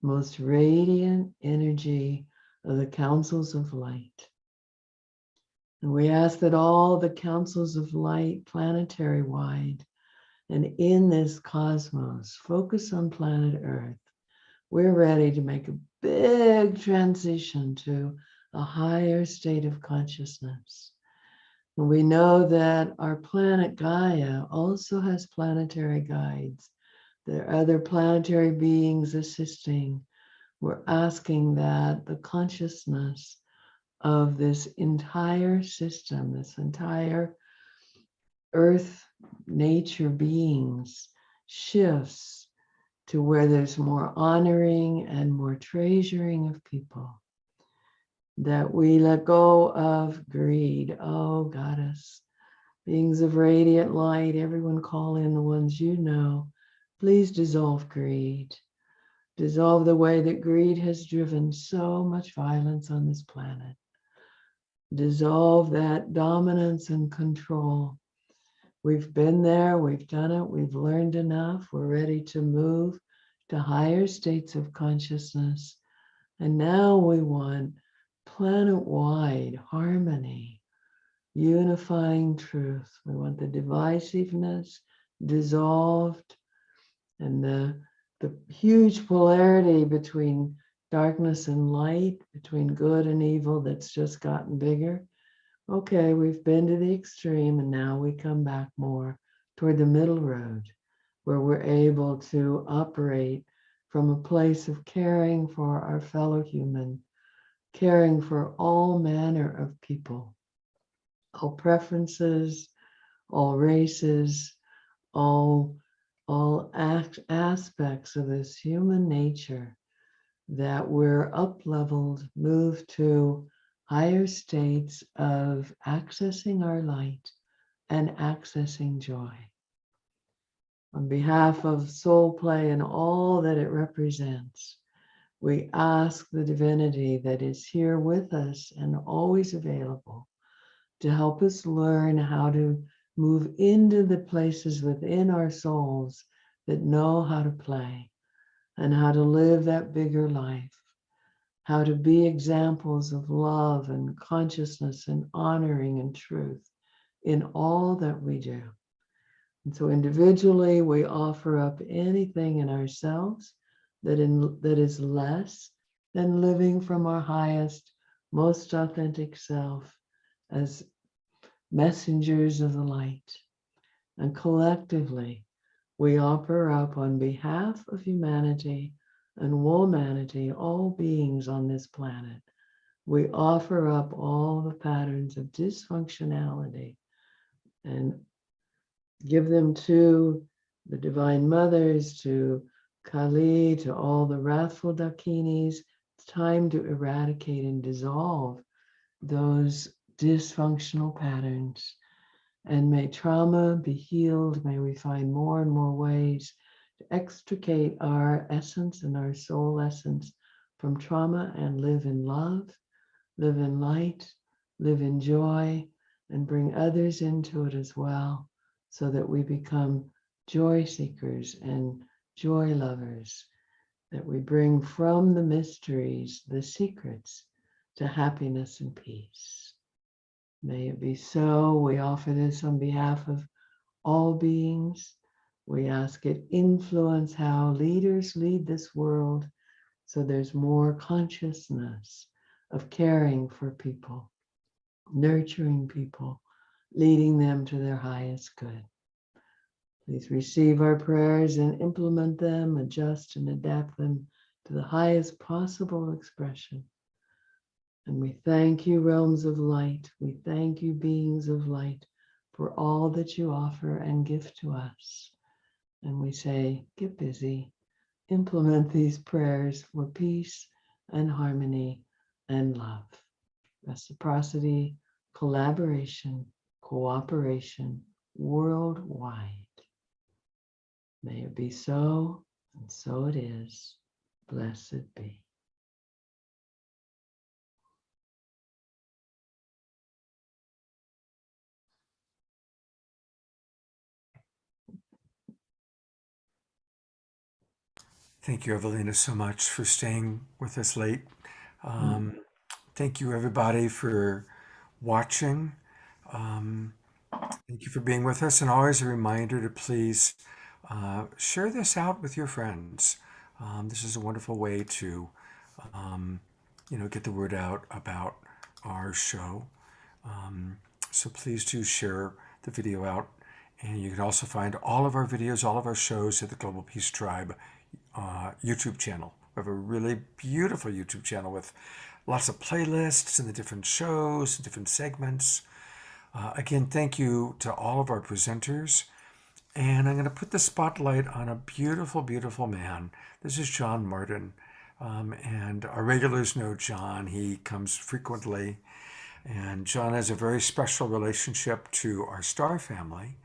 most radiant energy of the councils of light. And we ask that all the councils of light, planetary wide, and in this cosmos, focus on planet Earth. We're ready to make a big transition to a higher state of consciousness. And we know that our planet Gaia also has planetary guides. There are other planetary beings assisting. We're asking that the consciousness of this entire system, this entire Earth nature beings shifts to where there's more honoring and more treasuring of people. That we let go of greed. Oh, Goddess, beings of radiant light, everyone call in the ones you know. Please dissolve greed. Dissolve the way that greed has driven so much violence on this planet. Dissolve that dominance and control. We've been there, we've done it, we've learned enough, we're ready to move to higher states of consciousness. And now we want planet-wide harmony, unifying truth. We want the divisiveness dissolved and the huge polarity between darkness and light, between good and evil that's just gotten bigger. Okay, we've been to the extreme and now we come back more toward the middle road where we're able to operate from a place of caring for our fellow human, caring for all manner of people, all preferences, all races, all aspects of this human nature, that we're up-leveled, moved to higher states of accessing our light and accessing joy. On behalf of Soul Play and all that it represents, we ask the divinity that is here with us and always available to help us learn how to move into the places within our souls that know how to play and how to live that bigger life, how to be examples of love and consciousness and honoring and truth in all that we do. And so individually, we offer up anything in ourselves that is less than living from our highest, most authentic self as messengers of the light. And collectively, we offer up on behalf of humanity and womanity, all beings on this planet. We offer up all the patterns of dysfunctionality and give them to the Divine Mothers, to Kali, to all the wrathful Dakinis. It's time to eradicate and dissolve those dysfunctional patterns. And may trauma be healed. May we find more and more ways to extricate our essence and our soul essence from trauma and live in love, live in light, live in joy, and bring others into it as well, so that we become joy seekers and joy lovers, that we bring from the mysteries, the secrets to happiness and peace. May it be so. We offer this on behalf of all beings. We ask it influence how leaders lead this world, so there's more consciousness of caring for people, nurturing people, leading them to their highest good. Please receive our prayers and implement them, adjust and adapt them to the highest possible expression. And we thank you, realms of light. We thank you, beings of light, for all that you offer and give to us. And we say, get busy, implement these prayers for peace and harmony and love, reciprocity, collaboration, cooperation, worldwide. May it be so, and so it is. Blessed be. Thank you, Evelina, so much for staying with us late. Thank you, everybody, for watching. Thank you for being with us. And always a reminder to please share this out with your friends. This is a wonderful way to, get the word out about our show. So please do share the video out. And you can also find all of our videos, all of our shows at the Global Peace Tribe YouTube channel. We have a really beautiful YouTube channel with lots of playlists and the different shows, different segments. Again, thank you to all of our presenters. And I'm going to put the spotlight on a beautiful, beautiful man. This is John Martin. And our regulars know John. He comes frequently. And John has a very special relationship to our star family.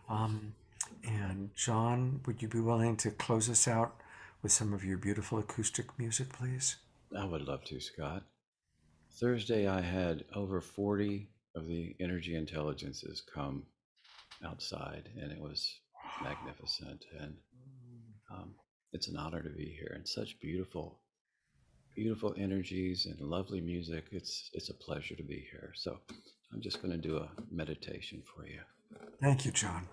And John, would you be willing to close us out with some of your beautiful acoustic music, please? I would love to, Scott. Thursday, I had over 40 of the energy intelligences come outside, and it was magnificent. And it's an honor to be here, and such beautiful, beautiful energies and lovely music. It's a pleasure to be here. So I'm just going to do a meditation for you. Thank you, John.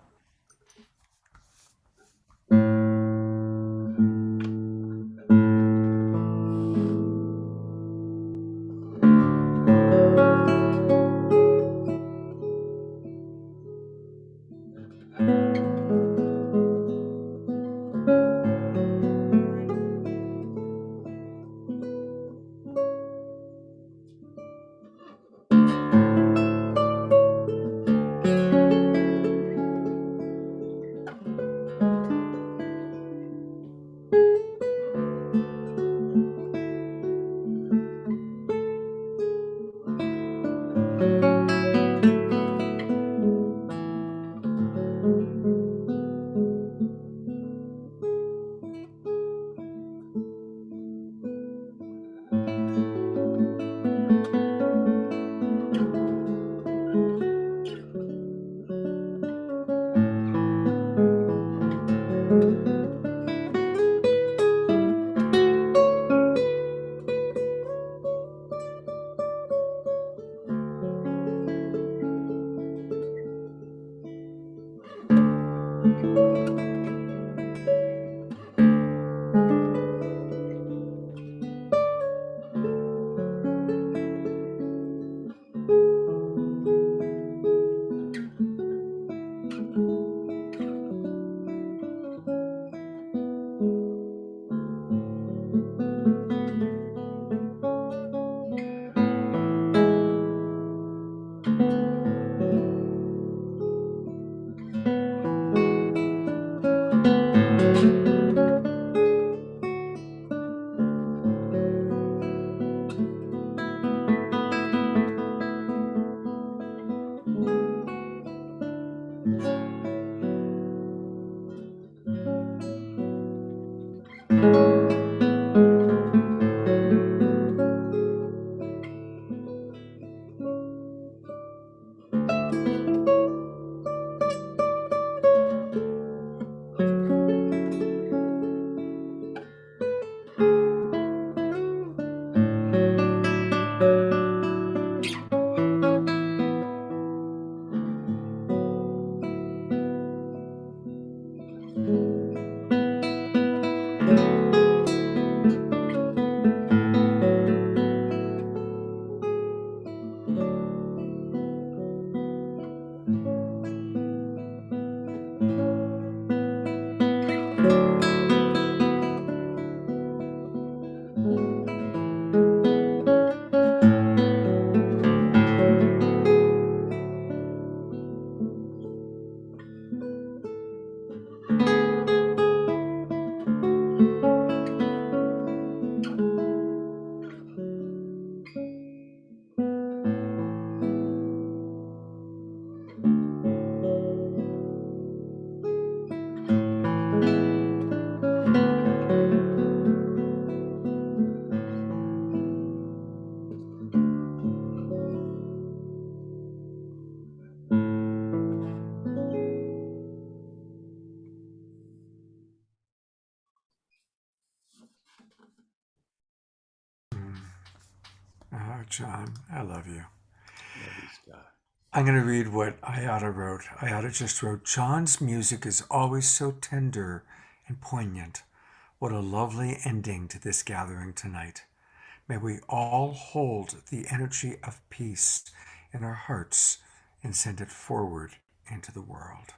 Oh, John, I love you. Love you, Scott. I'm going to read what Ayada wrote. Ayada just wrote, John's music is always so tender and poignant. What a lovely ending to this gathering tonight. May we all hold the energy of peace in our hearts and send it forward into the world.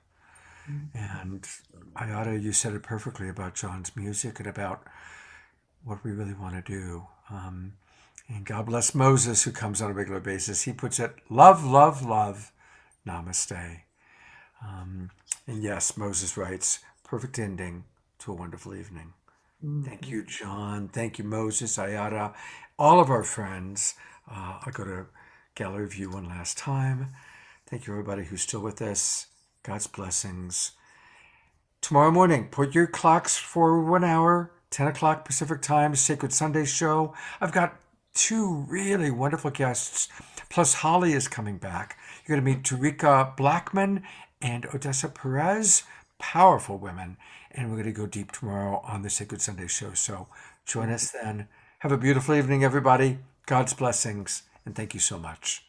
And Ayada, you said it perfectly about John's music and about what we really want to do. And God bless Moses, who comes on a regular basis. He puts it, love, love, love, namaste. And yes, Moses writes, perfect ending to a wonderful evening. Thank you, John. Thank you, Moses, Ayada, all of our friends. I'll go to gallery view one last time. Thank you, everybody who's still with us. God's blessings. Tomorrow morning, put your clocks for 1 hour, 10 o'clock Pacific time, Sacred Sunday show. I've got two really wonderful guests. Plus, Holly is coming back. You're going to meet Tarika Blackman and Odessa Perez, powerful women. And we're going to go deep tomorrow on the Sacred Sunday show. So join us then. Have a beautiful evening, everybody. God's blessings, and thank you so much.